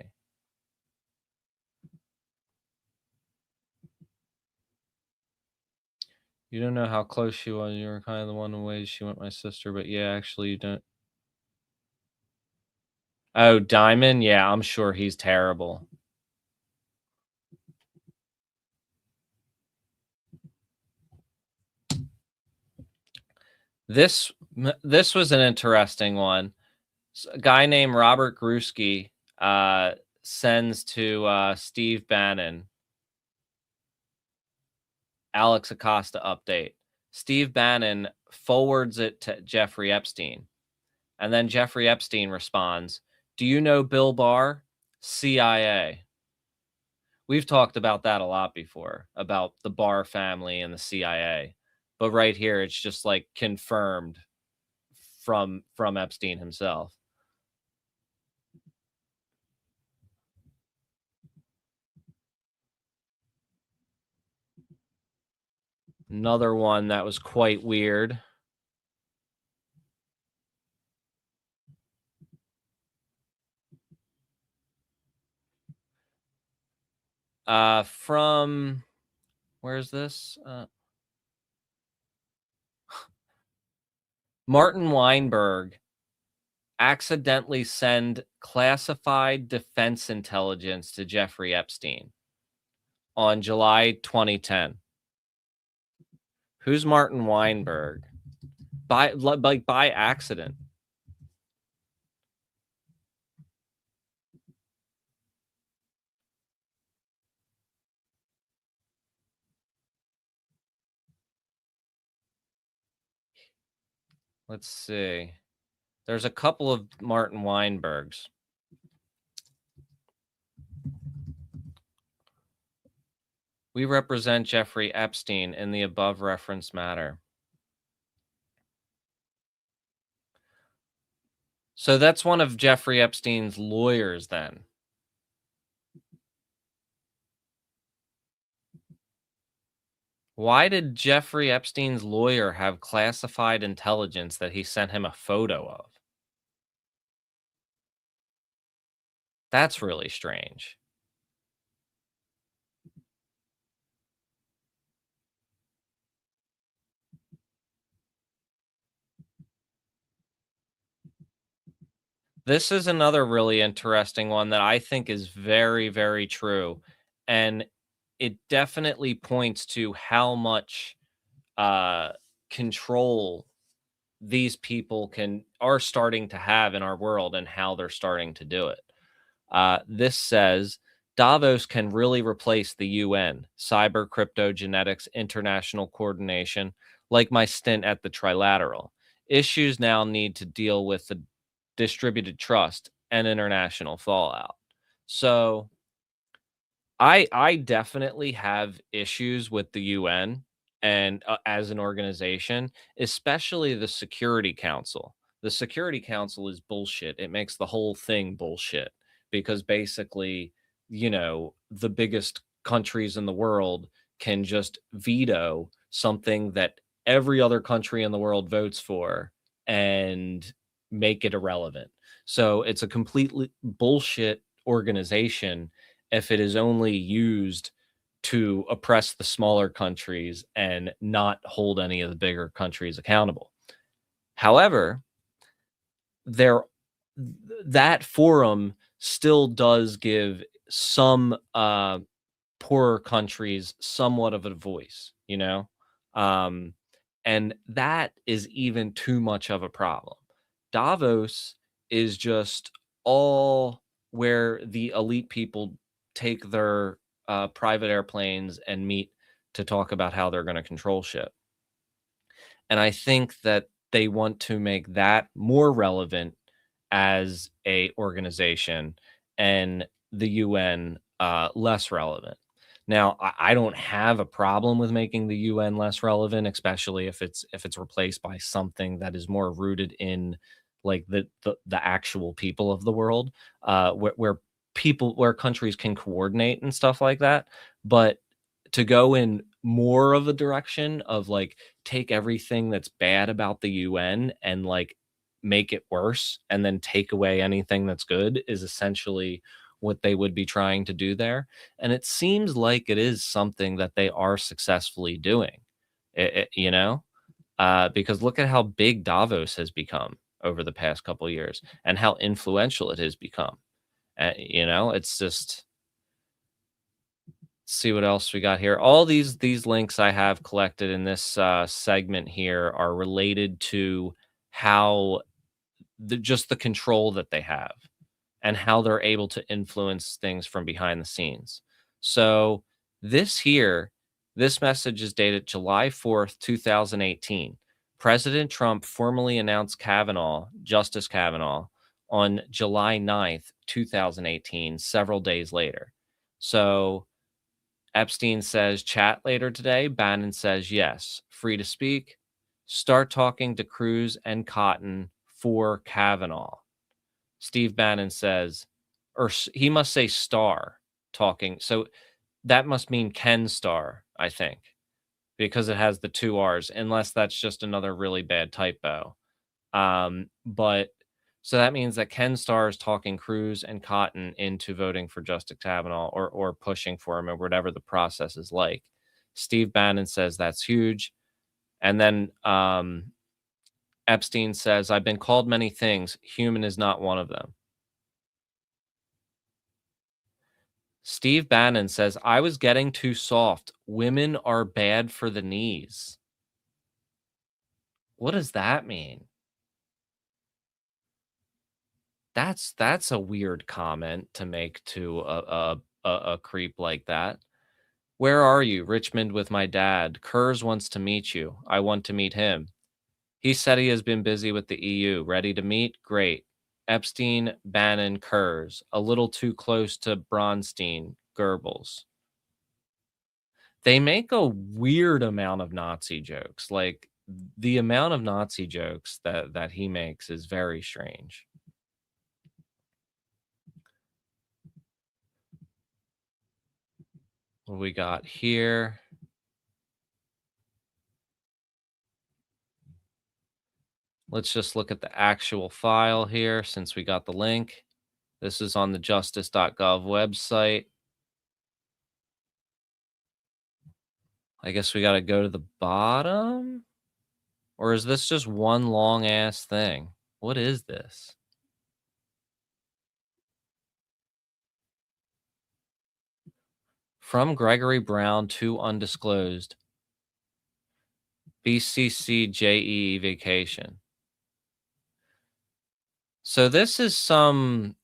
You don't know how close she was. You were kind of the one in ways she went my sister, but yeah, actually you don't. Oh, Diamond? Yeah, I'm sure he's terrible. This was an interesting one. A guy named Robert Gruski sends to Steve Bannon. Alex Acosta update. Steve Bannon forwards it to Jeffrey Epstein. And then Jeffrey Epstein responds, do you know Bill Barr? CIA. We've talked about that a lot before, about the Barr family and the CIA. But right here, it's just like confirmed from Epstein himself. Another one that was quite weird. From, where's this? Martin Weinberg accidentally send classified defense intelligence to Jeffrey Epstein on July 2010. Who's Martin Weinberg? By accident. Let's see. There's a couple of Martin Weinbergs. We represent Jeffrey Epstein in the above referenced matter. So that's one of Jeffrey Epstein's lawyers then. Why did Jeffrey Epstein's lawyer have classified intelligence that he sent him a photo of? That's really strange. This is another really interesting one that I think is very, very true. And it definitely points to how much control these people are starting to have in our world and how they're starting to do it. This says Davos can really replace the UN, cyber, crypto, genetics, international coordination, like my stint at the Trilateral. Issues now need to deal with the distributed trust and international fallout. So I definitely have issues with the UN and as an organization, especially the Security Council. The Security Council is bullshit. It makes the whole thing bullshit because basically, the biggest countries in the world can just veto something that every other country in the world votes for and make it irrelevant. So it's a completely bullshit organization if it is only used to oppress the smaller countries and not hold any of the bigger countries accountable. However, that forum still does give some poorer countries somewhat of a voice, and that is even too much of a problem. Davos is just all where the elite people take their private airplanes and meet to talk about how they're going to control shit. And I think that they want to make that more relevant as a organization and the UN less relevant. Now, I don't have a problem with making the UN less relevant, especially if it's replaced by something that is more rooted in like the actual people of the world, where countries can coordinate and stuff like that. But to go in more of a direction of like take everything that's bad about the UN and like make it worse and then take away anything that's good is essentially what they would be trying to do there. And it seems like it is something that they are successfully doing, because look at how big Davos has become over the past couple of years and how influential it has become. It's just, see what else we got here. All these links I have collected in this segment here are related to how just the control that they have and how they're able to influence things from behind the scenes. So this message is dated July 4th, 2018. President Trump formally announced Justice Kavanaugh, on July 9th, 2018, several days later. So Epstein says, chat later today. Bannon says, yes, free to speak. Start talking to Cruz and Cotton for Kavanaugh. Steve Bannon says, or he must say star talking. So that must mean Ken Starr, I think, because it has the two R's, unless that's just another really bad typo. But so that means that Ken Starr is talking Cruz and Cotton into voting for Justice Kavanaugh or pushing for him or whatever the process is like. Steve Bannon says that's huge. And then Epstein says, I've been called many things. Human is not one of them. Steve Bannon says, I was getting too soft. Women are bad for the knees. What does that mean? That's a weird comment to make to a creep like that. Where are you? Richmond with my dad. Kurz wants to meet you. I want to meet him. He said he has been busy with the EU. Ready to meet? Great. Epstein, Bannon, Kurz. A little too close to Bronstein, Goebbels. They make a weird amount of Nazi jokes. Like, the amount of Nazi jokes that he makes is very strange. What we got here? Let's just look at the actual file here since we got the link. This is on the justice.gov website. I guess we got to go to the bottom? Or is this just one long ass thing? What is this? From Gregory Brown to undisclosed. BCCJE vacation. So this is something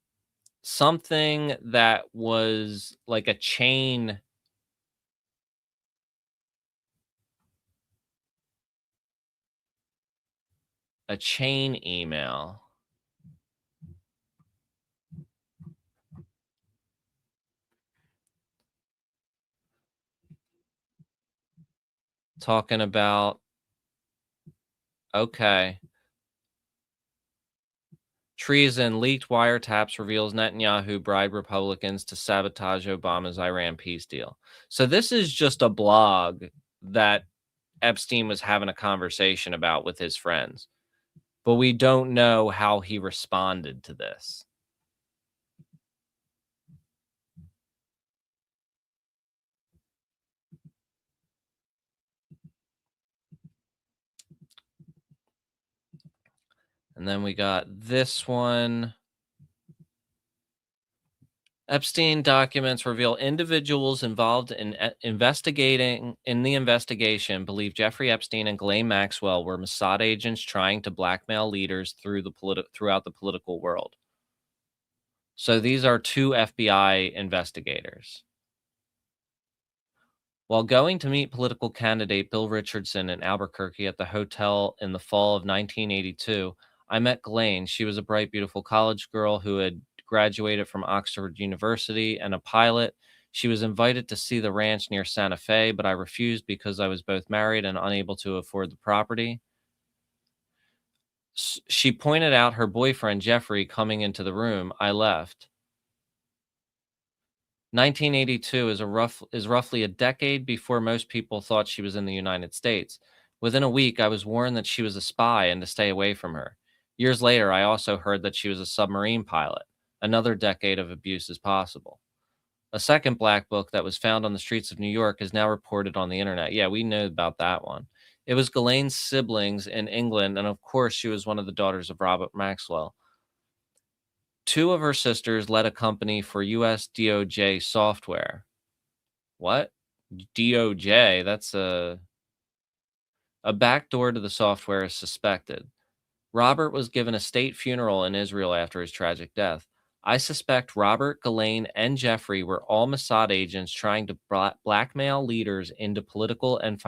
that was like a chain email. Talking about, okay. Treason, leaked wiretaps reveals Netanyahu bribed Republicans to sabotage Obama's Iran peace deal. So this is just a blog that Epstein was having a conversation about with his friends. But we don't know how he responded to this. And then we got this one. Epstein documents reveal individuals involved in the investigation believe Jeffrey Epstein and Ghislaine Maxwell were Mossad agents trying to blackmail leaders throughout the political world. So these are two FBI investigators. While going to meet political candidate Bill Richardson in Albuquerque at the hotel in the fall of 1982, I met Ghislaine. She was a bright, beautiful college girl who had graduated from Oxford University and a pilot. She was invited to see the ranch near Santa Fe, but I refused because I was both married and unable to afford the property. She pointed out her boyfriend, Jeffrey, coming into the room. I left. 1982 is roughly a decade before most people thought she was in the United States. Within a week, I was warned that she was a spy and to stay away from her. Years later, I also heard that she was a submarine pilot. Another decade of abuse is possible. A second black book that was found on the streets of New York is now reported on the internet. Yeah, we know about that one. It was Ghislaine's siblings in England, and of course, she was one of the daughters of Robert Maxwell. Two of her sisters led a company for U.S. DOJ software. What? DOJ? That's a backdoor to the software is suspected. Robert was given a state funeral in Israel after his tragic death. I suspect Robert, Ghislaine, and Jeffrey were all Mossad agents trying to blackmail leaders into the political and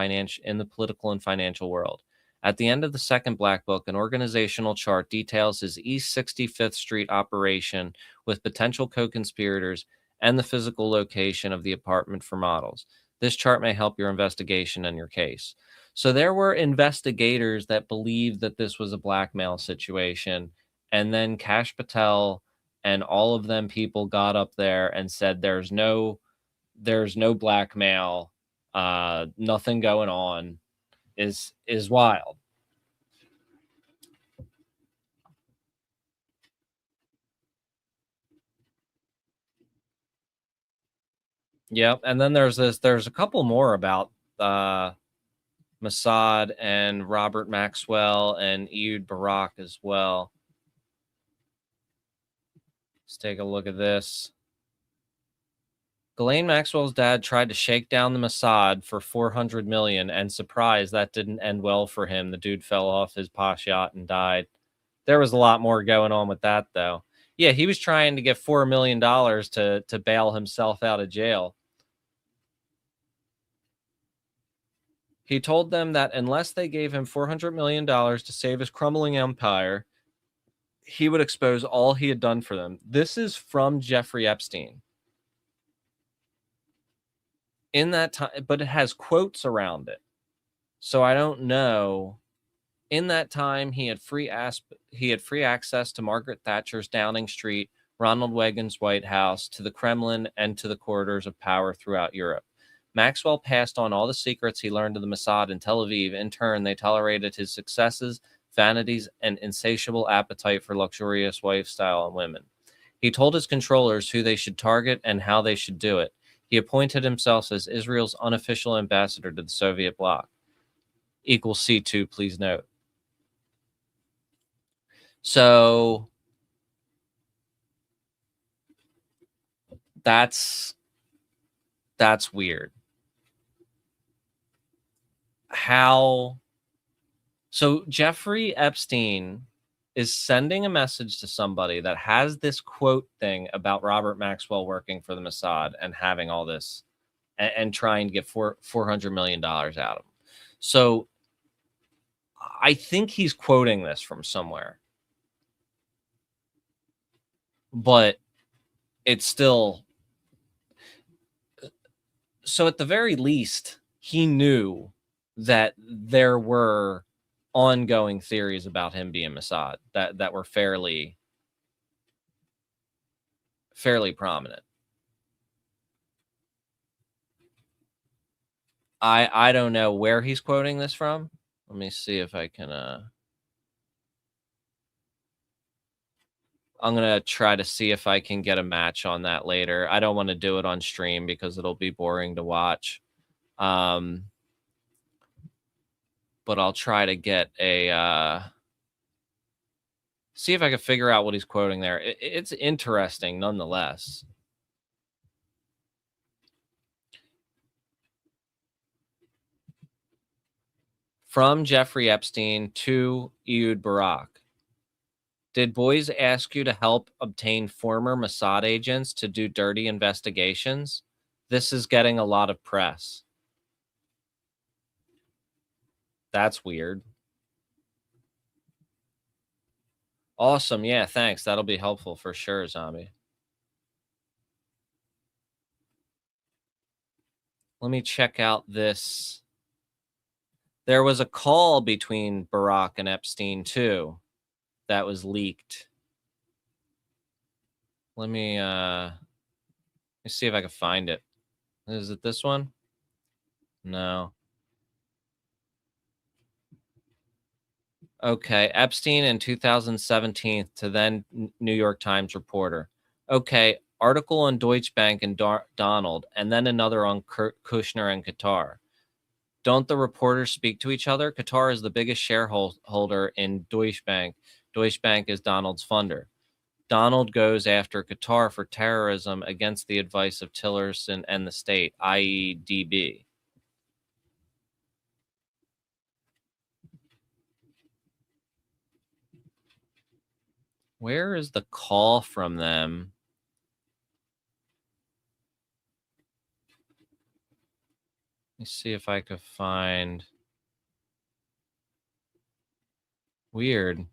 financial world. At the end of the second Black Book, an organizational chart details his East 65th Street operation with potential co-conspirators and the physical location of the apartment for models. This chart may help your investigation and your case. So there were investigators that believed that this was a blackmail situation, and then Kash Patel and all of them people got up there and said there's no blackmail, nothing going on. Is wild. Yep, and then there's a couple more about Mossad and Robert Maxwell and Ehud Barak as well. Let's take a look at this. Ghislaine Maxwell's dad tried to shake down the Mossad for $400 million, and surprise, that didn't end well for him. The dude fell off his posh yacht and died. There was a lot more going on with that, though. Yeah, he was trying to get $4 million to bail himself out of jail. He told them that unless they gave him $400 million to save his crumbling empire, he would expose all he had done for them. This is from Jeffrey Epstein. In that time, but it has quotes around it. So I don't know. In that time, he had free access to Margaret Thatcher's Downing Street, Ronald Reagan's White House, to the Kremlin, and to the corridors of power throughout Europe. Maxwell passed on all the secrets he learned to the Mossad in Tel Aviv. In turn, they tolerated his successes, vanities, and insatiable appetite for luxurious lifestyle and women. He told his controllers who they should target and how they should do it. He appointed himself as Israel's unofficial ambassador to the Soviet bloc. Equals C2, please note. So that's weird. How? So Jeffrey Epstein is sending a message to somebody that has this quote thing about Robert Maxwell working for the Mossad and having all this and trying to get $400 million out of him. So I think he's quoting this from somewhere. But it's still... So at the very least, he knew that there were ongoing theories about him being Mossad that were fairly prominent. I don't know where he's quoting this from. Let me see if I can I'm going to try to see if I can get a match on that later. I don't want to do it on stream because it'll be boring to watch. But I'll try to get a... see if I can figure out what he's quoting there. It's interesting nonetheless. From Jeffrey Epstein to Ehud Barak. Did boys ask you to help obtain former Mossad agents to do dirty investigations? This is getting a lot of press. That's weird. Awesome. Yeah, thanks. That'll be helpful for sure, Zombie. Let me check out this. There was a call between Barak and Epstein, too, that was leaked. Let me see if I can find it. Is it this one? No. Okay, Epstein in 2017 to then New York Times reporter. Okay, article on Deutsche Bank and Donald, and then another on Kushner and Qatar. Don't the reporters speak to each other? Qatar is the biggest shareholder in Deutsche Bank. Deutsche Bank is Donald's funder. Donald goes after Qatar for terrorism against the advice of Tillerson and the state, i.e. DB. Where is the call from them? Let me see if I could find... Weird.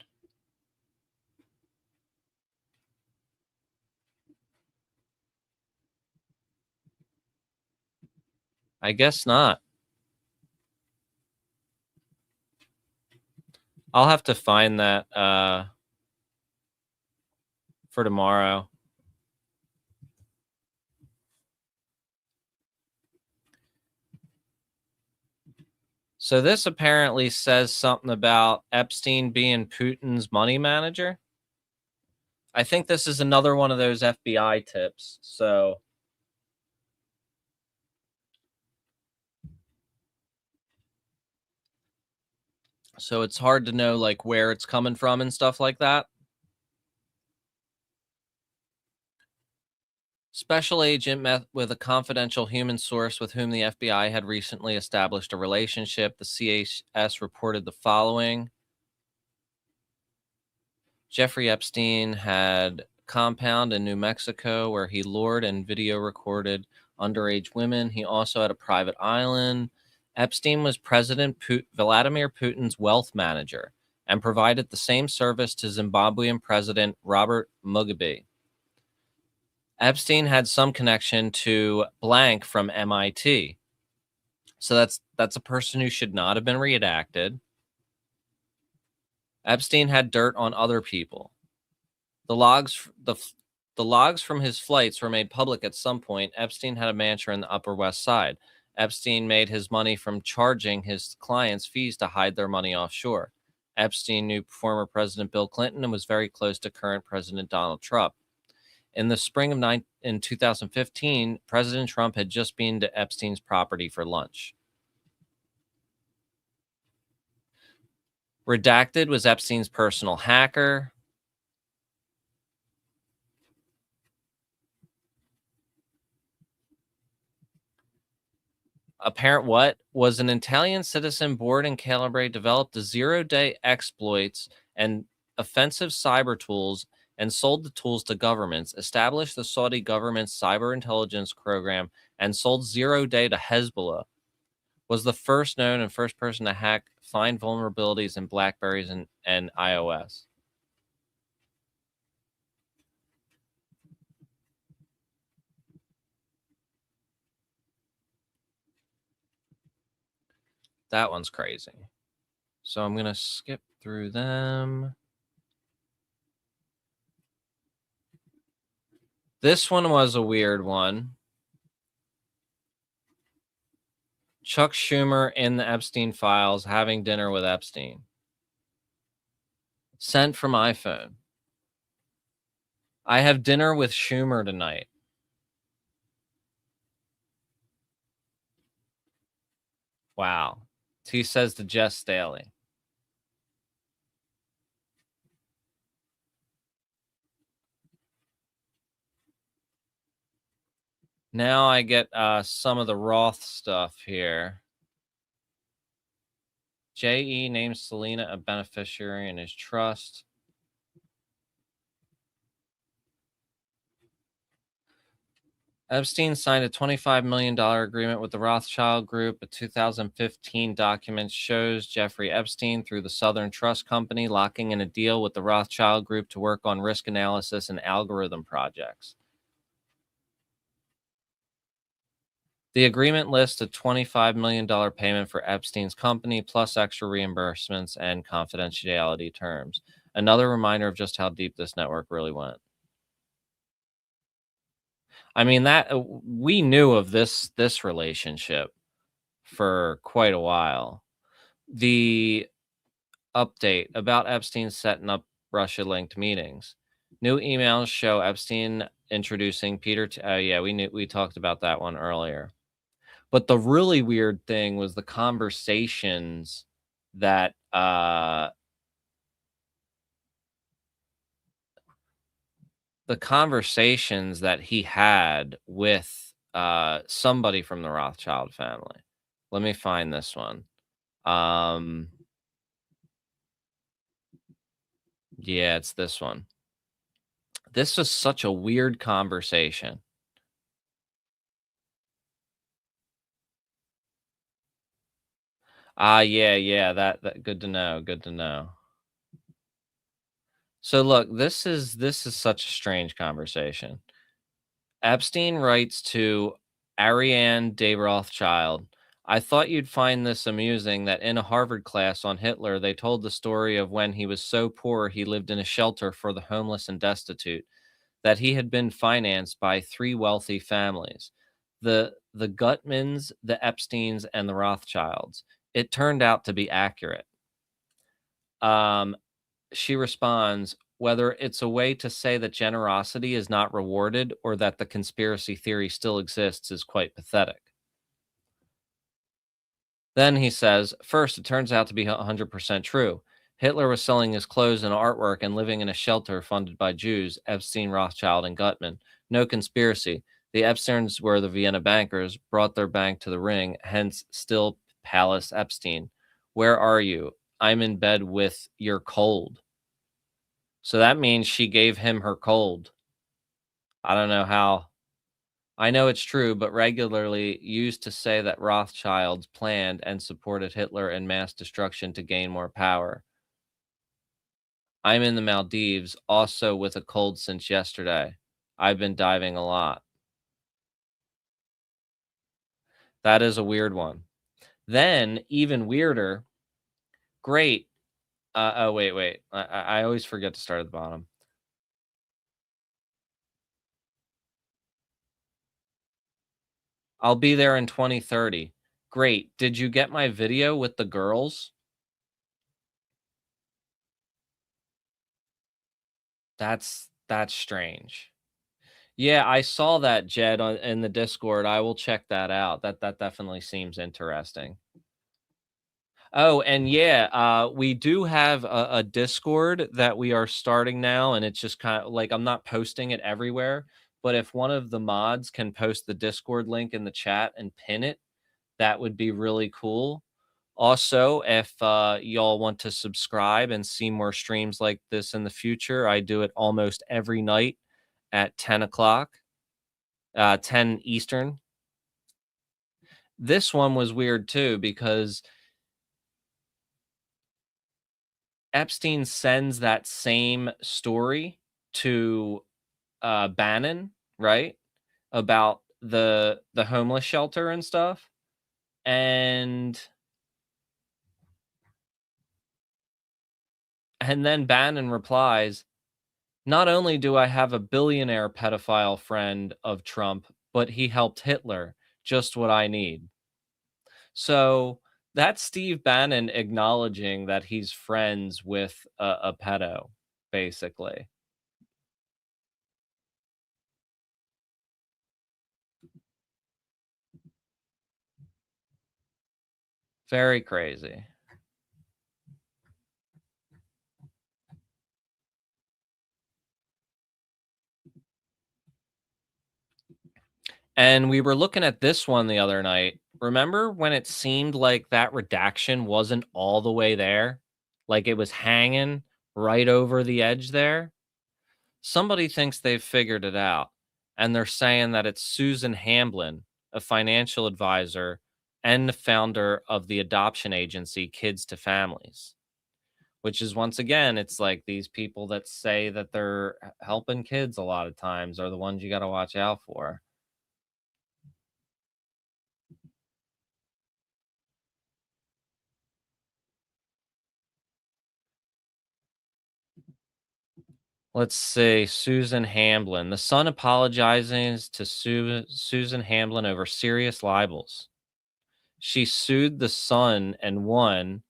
I guess not. I'll have to find that for tomorrow. So this apparently says something about Epstein being Putin's money manager. I think this is another one of those FBI tips. So So it's hard to know like where it's coming from and stuff like that. Special agent met with a confidential human source with whom the FBI had recently established a relationship. The CHS reported the following. Jeffrey Epstein had compound in New Mexico where he lured and video recorded underage women. He also had a private island. Epstein was President Vladimir Putin's wealth manager and provided the same service to Zimbabwean President Robert Mugabe. Epstein had some connection to blank from MIT. So that's a person who should not have been redacted. Epstein had dirt on other people. The logs from his flights were made public at some point. Epstein had a mansion in the Upper West Side. Epstein made his money from charging his clients fees to hide their money offshore. Epstein knew former President Bill Clinton and was very close to current President Donald Trump. In the spring of 2015, President Trump had just been to Epstein's property for lunch. Redacted was Epstein's personal hacker. Apparent what was an Italian citizen born in Calabria developed the zero-day exploits and offensive cyber tools and sold the tools to governments, established the Saudi government's cyber intelligence program, and sold zero-day to Hezbollah, was the first known and first person to hack find vulnerabilities in BlackBerries and iOS. That one's crazy. So I'm going to skip through them. This one was a weird one. Chuck Schumer in the Epstein Files having dinner with Epstein. Sent from iPhone. I have dinner with Schumer tonight. Wow. He says to Jess Staley. Now I get some of the Roth stuff here. J.E. names Selena a beneficiary in his trust. Epstein signed a $25 million agreement with the Rothschild Group. A 2015 document shows Jeffrey Epstein through the Southern Trust Company locking in a deal with the Rothschild Group to work on risk analysis and algorithm projects. The agreement lists a $25 million payment for Epstein's company, plus extra reimbursements and confidentiality terms. Another reminder of just how deep this network really went. I mean, that we knew of this relationship for quite a while. The update about Epstein setting up Russia-linked meetings. New emails show Epstein introducing Peter. Yeah, we talked about that one earlier. But the really weird thing was the conversations that he had with somebody from the Rothschild family. Let me find this one. Yeah, it's this one. This was such a weird conversation. Yeah, that good to know. Good to know. So look, this is such a strange conversation. Epstein writes to Ariane de Rothschild. I thought you'd find this amusing that in a Harvard class on Hitler, they told the story of when he was so poor he lived in a shelter for the homeless and destitute, that he had been financed by 3 wealthy families, the Gutmans, the Epsteins, and the Rothschilds. It turned out to be accurate. She responds, whether it's a way to say that generosity is not rewarded or that the conspiracy theory still exists is quite pathetic. Then he says, first, it turns out to be 100% true. Hitler was selling his clothes and artwork and living in a shelter funded by Jews, Epstein, Rothschild, and Gutman. No conspiracy. The Epsteins were the Vienna bankers, brought their bank to the ring, hence still Palace Epstein. Where are you? I'm in bed with your cold. So that means she gave him her cold. I don't know how. I know it's true, but regularly used to say that Rothschilds planned and supported Hitler and mass destruction to gain more power. I'm in the Maldives, also with a cold since yesterday. I've been diving a lot. That is a weird one. Then, even weirder, great. Oh, wait. I always forget to start at the bottom. I'll be there in 2030. Great. Did you get my video with the girls? That's strange. Yeah, I saw that, Jed, in the Discord. I will check that out. That definitely seems interesting. Oh, and yeah, we do have a Discord that we are starting now, and it's just kind of like I'm not posting it everywhere, but if one of the mods can post the Discord link in the chat and pin it, that would be really cool. Also, if y'all want to subscribe and see more streams like this in the future, I do it almost every night at 10 o'clock, 10 Eastern. This one was weird too because Epstein sends that same story to Bannon, right? About the homeless shelter and stuff. And then Bannon replies, not only do I have a billionaire pedophile friend of Trump, but he helped Hitler. Just what I need. So that's Steve Bannon acknowledging that he's friends with a pedo, basically. Very crazy. And we were looking at this one the other night. Remember when it seemed like that redaction wasn't all the way there? Like it was hanging right over the edge there? Somebody thinks they've figured it out. And they're saying that it's Susan Hamblin, a financial advisor and the founder of the adoption agency Kids to Families. Which is, once again, it's like these people that say that they're helping kids a lot of times are the ones you got to watch out for. Let's see. Susan Hamblin. The Sun apologizes to Susan Hamblin over serious libels. She sued the Sun and won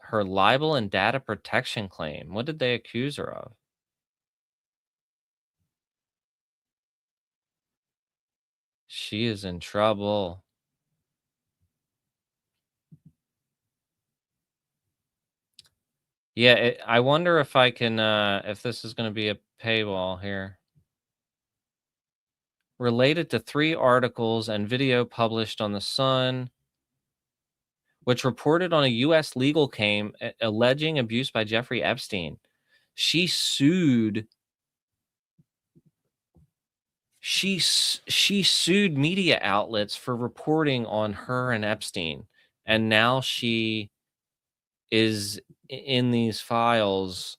her libel and data protection claim. What did they accuse her of? She is in trouble. Yeah, I wonder if I can, if this is going to be a paywall here. Related to 3 articles and video published on The Sun, which reported on a U.S. legal claim alleging abuse by Jeffrey Epstein. She sued media outlets for reporting on her and Epstein, and now she is in these files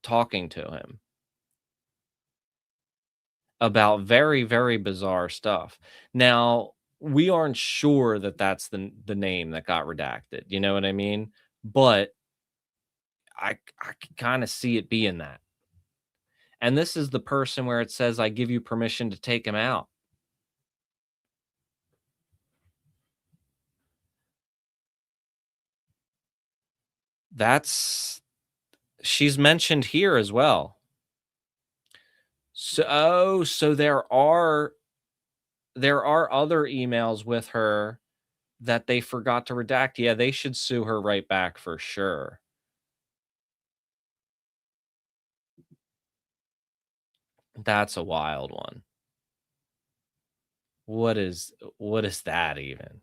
talking to him about very, very bizarre stuff. Now, we aren't sure that that's the name that got redacted. You know what I mean? But I can kind of see it being that. And this is the person where it says, I give you permission to take him out. She's mentioned here as well. So there are there are other emails with her that they forgot to redact. Yeah, they should sue her right back for sure. That's a wild one. What is that even?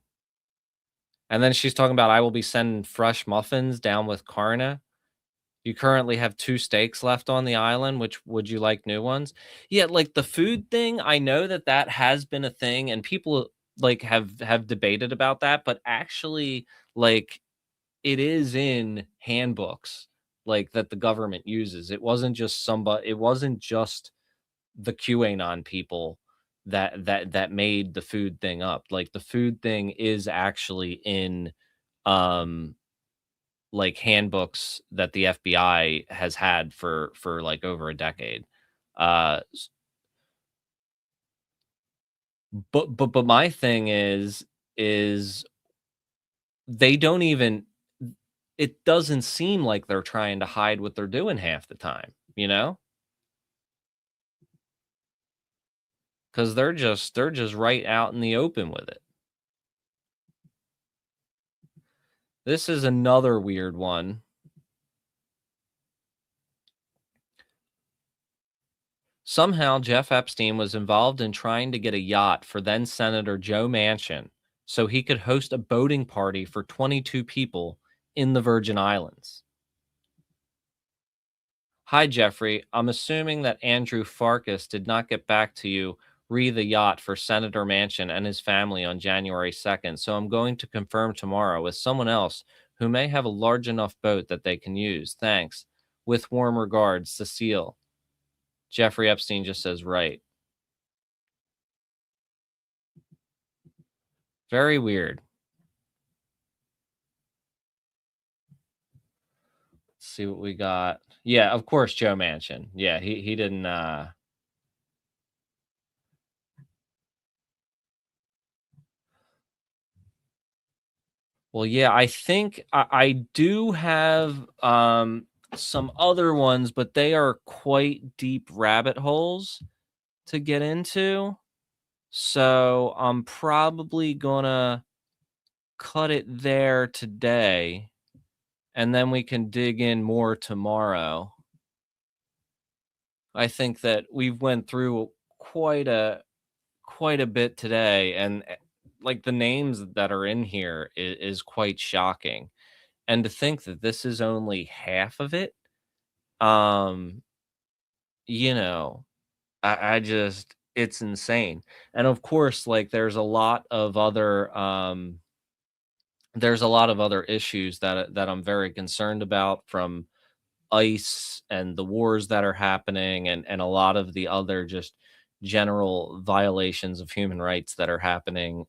And then she's talking about, I will be sending fresh muffins down with Karna. You currently have 2 steaks left on the island, which would you like new ones? Yeah, like the food thing, I know that that has been a thing and people like have debated about that, but actually like it is in handbooks like that the government uses. It wasn't just the QAnon people that made the food thing up. Like the food thing is actually in um like handbooks that the FBI has had for like over a decade. But my thing is they don't even it doesn't seem like they're trying to hide what they're doing half the time, you know? Because they're just right out in the open with it. This is another weird one. Somehow, Jeff Epstein was involved in trying to get a yacht for then Senator Joe Manchin so he could host a boating party for 22 people in the Virgin Islands. Hi, Jeffrey. I'm assuming that Andrew Farkas did not get back to you re the yacht for Senator Manchin and his family on January 2nd, so I'm going to confirm tomorrow with someone else who may have a large enough boat that they can use. Thanks. With warm regards, Cecile. Jeffrey Epstein just says, right. Very weird. Let's see what we got. Yeah, of course, Joe Manchin. Yeah, he didn't well, yeah, I think I do have some other ones, but they are quite deep rabbit holes to get into. So I'm probably gonna cut it there today, and then we can dig in more tomorrow. I think that we've went through quite a bit today, and like the names that are in here is quite shocking. And to think that this is only half of it, um, you know, I just it's insane. And of course, like there's a lot of other issues that I'm very concerned about from ICE and the wars that are happening and a lot of the other just general violations of human rights that are happening,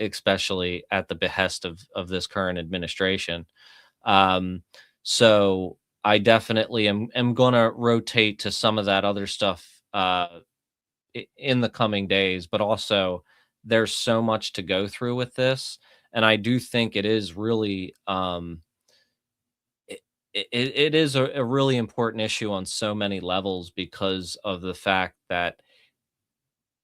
especially at the behest of this current administration. Um, so I definitely am going to rotate to some of that other stuff in the coming days, but also there's so much to go through with this. And I do think it is really it is a really important issue on so many levels because of the fact that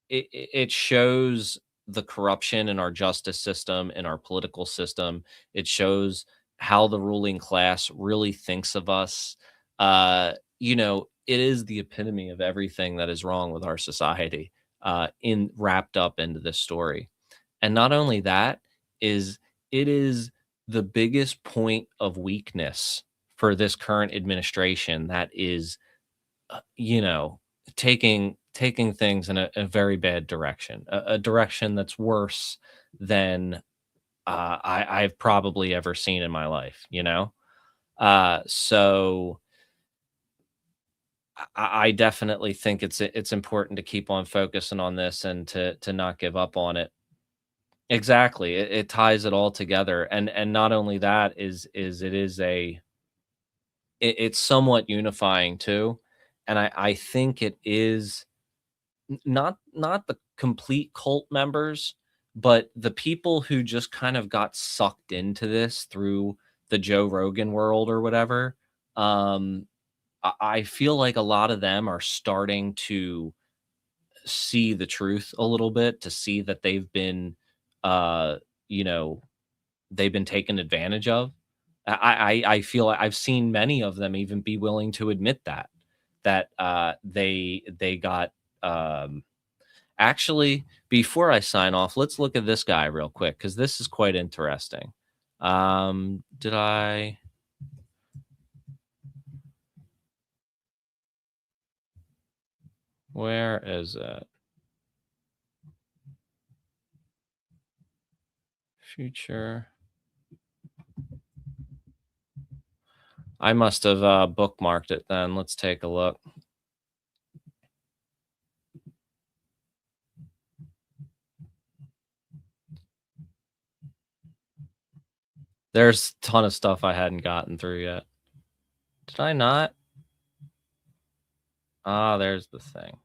it shows the corruption in our justice system, in our political system. It shows how the ruling class really thinks of us. It is the epitome of everything that is wrong with our society, in wrapped up into this story. And not only that, is it is the biggest point of weakness for this current administration that is, you know, taking things in a very bad direction, a direction that's worse than I've probably ever seen in my life, you know? So I definitely think it's important to keep on focusing on this and to not give up on it. Exactly. It ties it all together. And not only that is it is it's somewhat unifying too. And I think it is not the complete cult members, but the people who just kind of got sucked into this through the Joe Rogan world or whatever. I feel like a lot of them are starting to see the truth a little bit, to see that they've been, you know, they've been taken advantage of. I feel like I've seen many of them even be willing to admit that they got actually, before I sign off, let's look at this guy real quick, because this is quite interesting. Did I? Where is it? Future. I must have bookmarked it then. Let's take a look. There's a ton of stuff I hadn't gotten through yet. Did I not? Ah, there's the thing.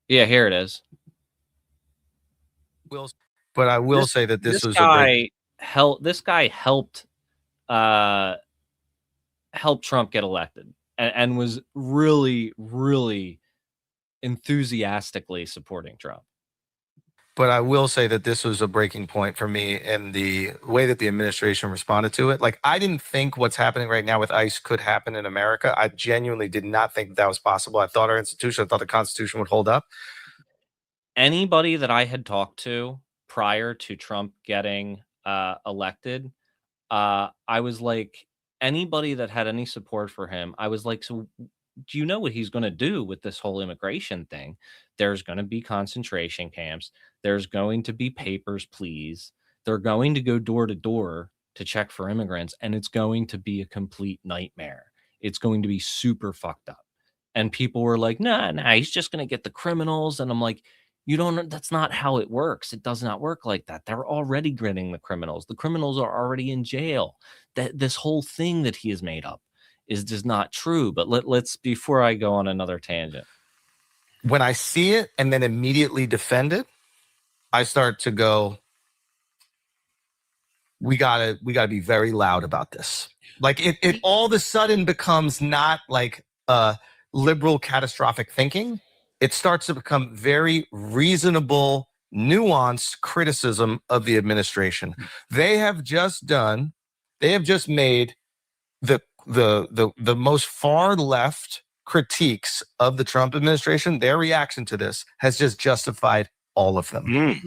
Yeah, here it is. But I will say that this was guy helped helped Trump get elected, and was really, really enthusiastically supporting Trump. But I will say that this was a breaking point for me in the way that the administration responded to it. Like, I didn't think what's happening right now with ICE could happen in America. I genuinely did not think that was possible. I thought our institution, I thought the Constitution would hold up. Anybody that I had talked to prior to Trump getting elected, I was like, anybody that had any support for him, I was like, so do you know what he's going to do with this whole immigration thing? There's going to be concentration camps. There's going to be papers, please. They're going to go door to door to check for immigrants, and it's going to be a complete nightmare. It's going to be super fucked up. And people were like, nah, he's just going to get the criminals. And I'm like, you don't, that's not how it works. It does not work like that. They're already getting the criminals. The criminals are already in jail. That this whole thing that he has made up is just not true. But let's, before I go on another tangent. When I see it and then immediately defend it, I start to go, we gotta be very loud about this. Like, it all of a sudden becomes not like liberal catastrophic thinking. It starts to become very reasonable, nuanced criticism of the administration. They have just made the most far left critiques of the Trump administration. Their reaction to this has just justified all of them.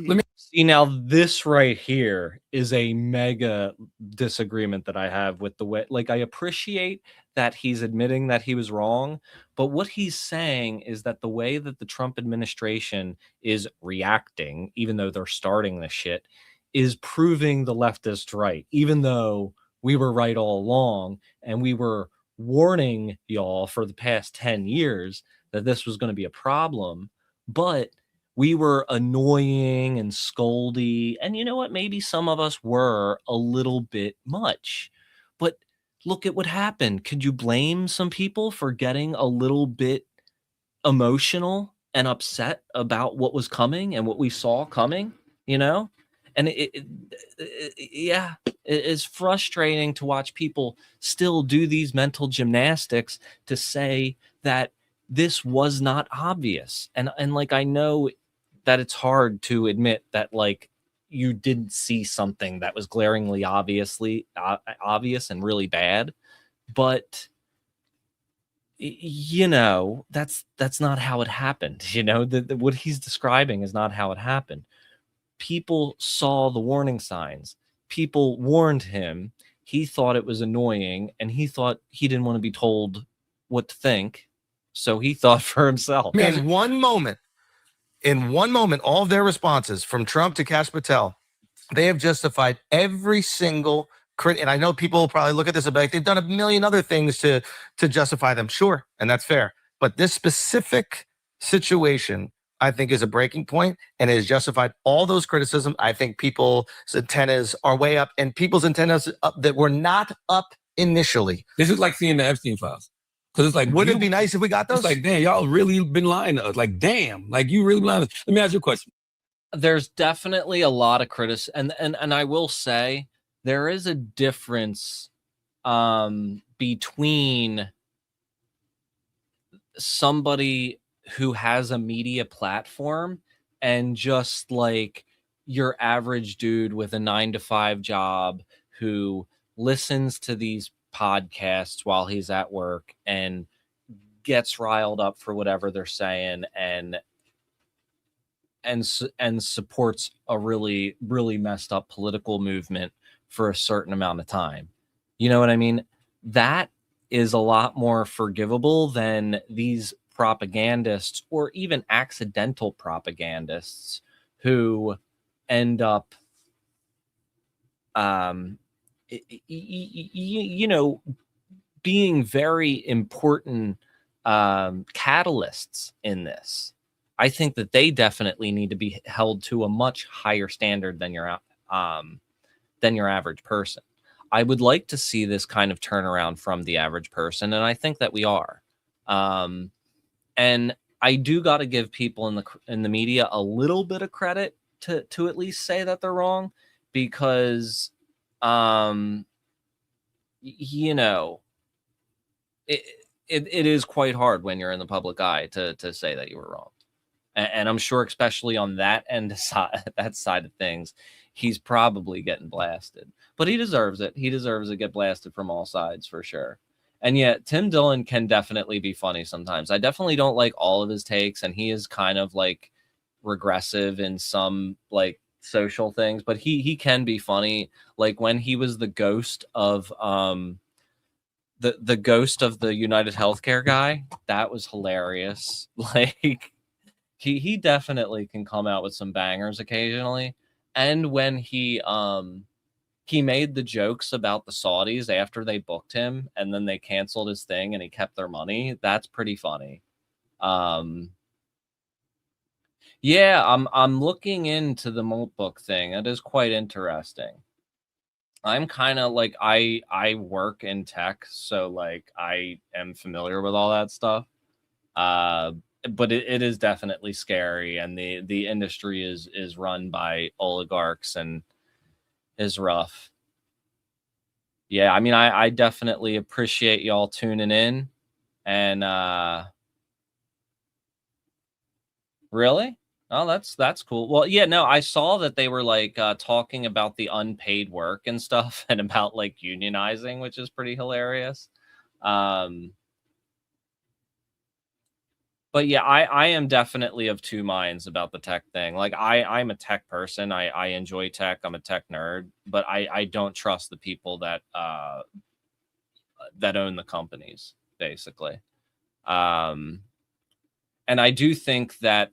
Let me see, now this right here is a mega disagreement that I have with the way, like, I appreciate that he's admitting that he was wrong, but what he's saying is that the way that the Trump administration is reacting, even though they're starting this shit, is proving the leftist right, even though we were right all along, and we were warning y'all for the past 10 years that this was going to be a problem. But we were annoying and scoldy. And you know what? Maybe some of us were a little bit much. But look at what happened. Could you blame some people for getting a little bit emotional and upset about what was coming and what we saw coming, you know? And yeah, it is frustrating to watch people still do these mental gymnastics to say that this was not obvious. And like, I know that it's hard to admit that, like, you didn't see something that was glaringly obvious and really bad, but you know, that's not how it happened. You know, what he's describing is not how it happened. People saw the warning signs. People warned him. He thought it was annoying, and he thought he didn't want to be told what to think. So he thought for himself. In one moment, all of their responses from Trump to Kash Patel, they have justified every single crit. And I know people will probably look at this and be like, they've done a million other things to justify them. Sure. And that's fair. But this specific situation, I think, is a breaking point, and it has justified all those criticisms. I think people's antennas are way up, and people's antennas up that were not up initially. This is like seeing the Epstein Files. Because it's like, wouldn't it be nice if we got those? It's like, damn, y'all really been lying to us. Like, damn, like, you really lying to us. Let me ask you a question. There's definitely a lot of criticism, and I will say there is a difference between somebody who has a media platform, and just like your average dude with a 9 to 5 job who listens to these podcasts while he's at work and gets riled up for whatever they're saying, and supports a really messed up political movement for a certain amount of time. You know what I mean? That is a lot more forgivable than these propagandists, or even accidental propagandists, who end up you know, being very important catalysts in this. I think that they definitely need to be held to a much higher standard than your average person. I would like to see this kind of turnaround from the average person, and I think that we are. And I do got to give people in the media a little bit of credit to at least say that they're wrong, because you know, it is quite hard when you're in the public eye to say that you were wrong. And I'm sure, especially on that that side of things, he's probably getting blasted. But he deserves it. He deserves to get blasted from all sides, for sure. And yet, Tim Dillon can definitely be funny sometimes. I definitely don't like all of his takes, and he is kind of like regressive in some like social things, but he can be funny. Like when he was the ghost of the ghost of the United Healthcare guy, that was hilarious. Like he definitely can come out with some bangers occasionally. And when he made the jokes about the Saudis after they booked him and then they canceled his thing and he kept their money, that's pretty funny. Yeah, I'm looking into the Molt book thing. It is quite interesting. I'm kind of like, I work in tech, so like I am familiar with all that stuff. But it is definitely scary, and the industry is run by oligarchs and is rough. Yeah, I mean, I definitely appreciate y'all tuning in. And really? Oh, that's cool. Well, yeah, no, I saw that they were like talking about the unpaid work and stuff, and about like unionizing, which is pretty hilarious. But yeah, I am definitely of two minds about the tech thing. Like I'm a tech person. I enjoy tech. I'm a tech nerd, but I don't trust the people that that own the companies, basically. And I do think that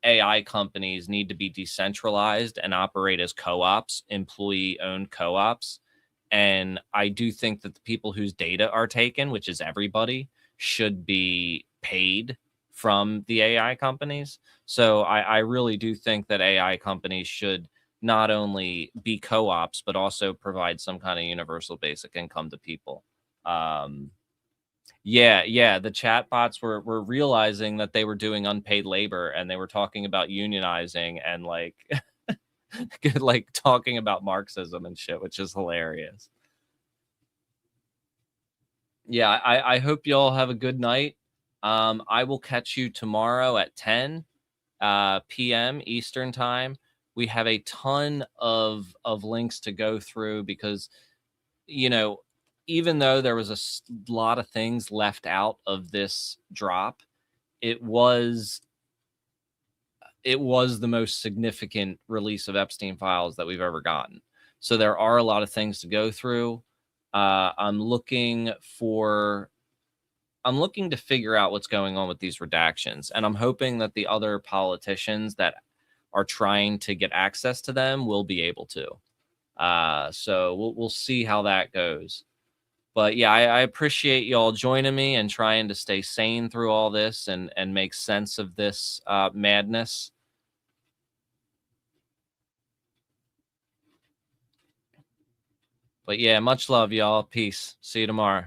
AI companies need to be decentralized and operate as co-ops, employee-owned co-ops. And I do think that the people whose data are taken, which is everybody, should be paid from the AI companies. So I really do think that AI companies should not only be co-ops, but also provide some kind of universal basic income to people. Yeah, the chatbots were realizing that they were doing unpaid labor, and they were talking about unionizing and like like talking about Marxism and shit, which is hilarious. Yeah, I hope y'all have a good night. I will catch you tomorrow at 10 p.m. Eastern time. We have a ton of links to go through because, you know, even though there was a lot of things left out of this drop, it was the most significant release of Epstein Files that we've ever gotten. So there are a lot of things to go through. I'm looking to figure out what's going on with these redactions, and I'm hoping that the other politicians that are trying to get access to them will be able to. So we'll see how that goes. But yeah, I appreciate y'all joining me and trying to stay sane through all this and make sense of this madness. But yeah, much love, y'all. Peace. See you tomorrow.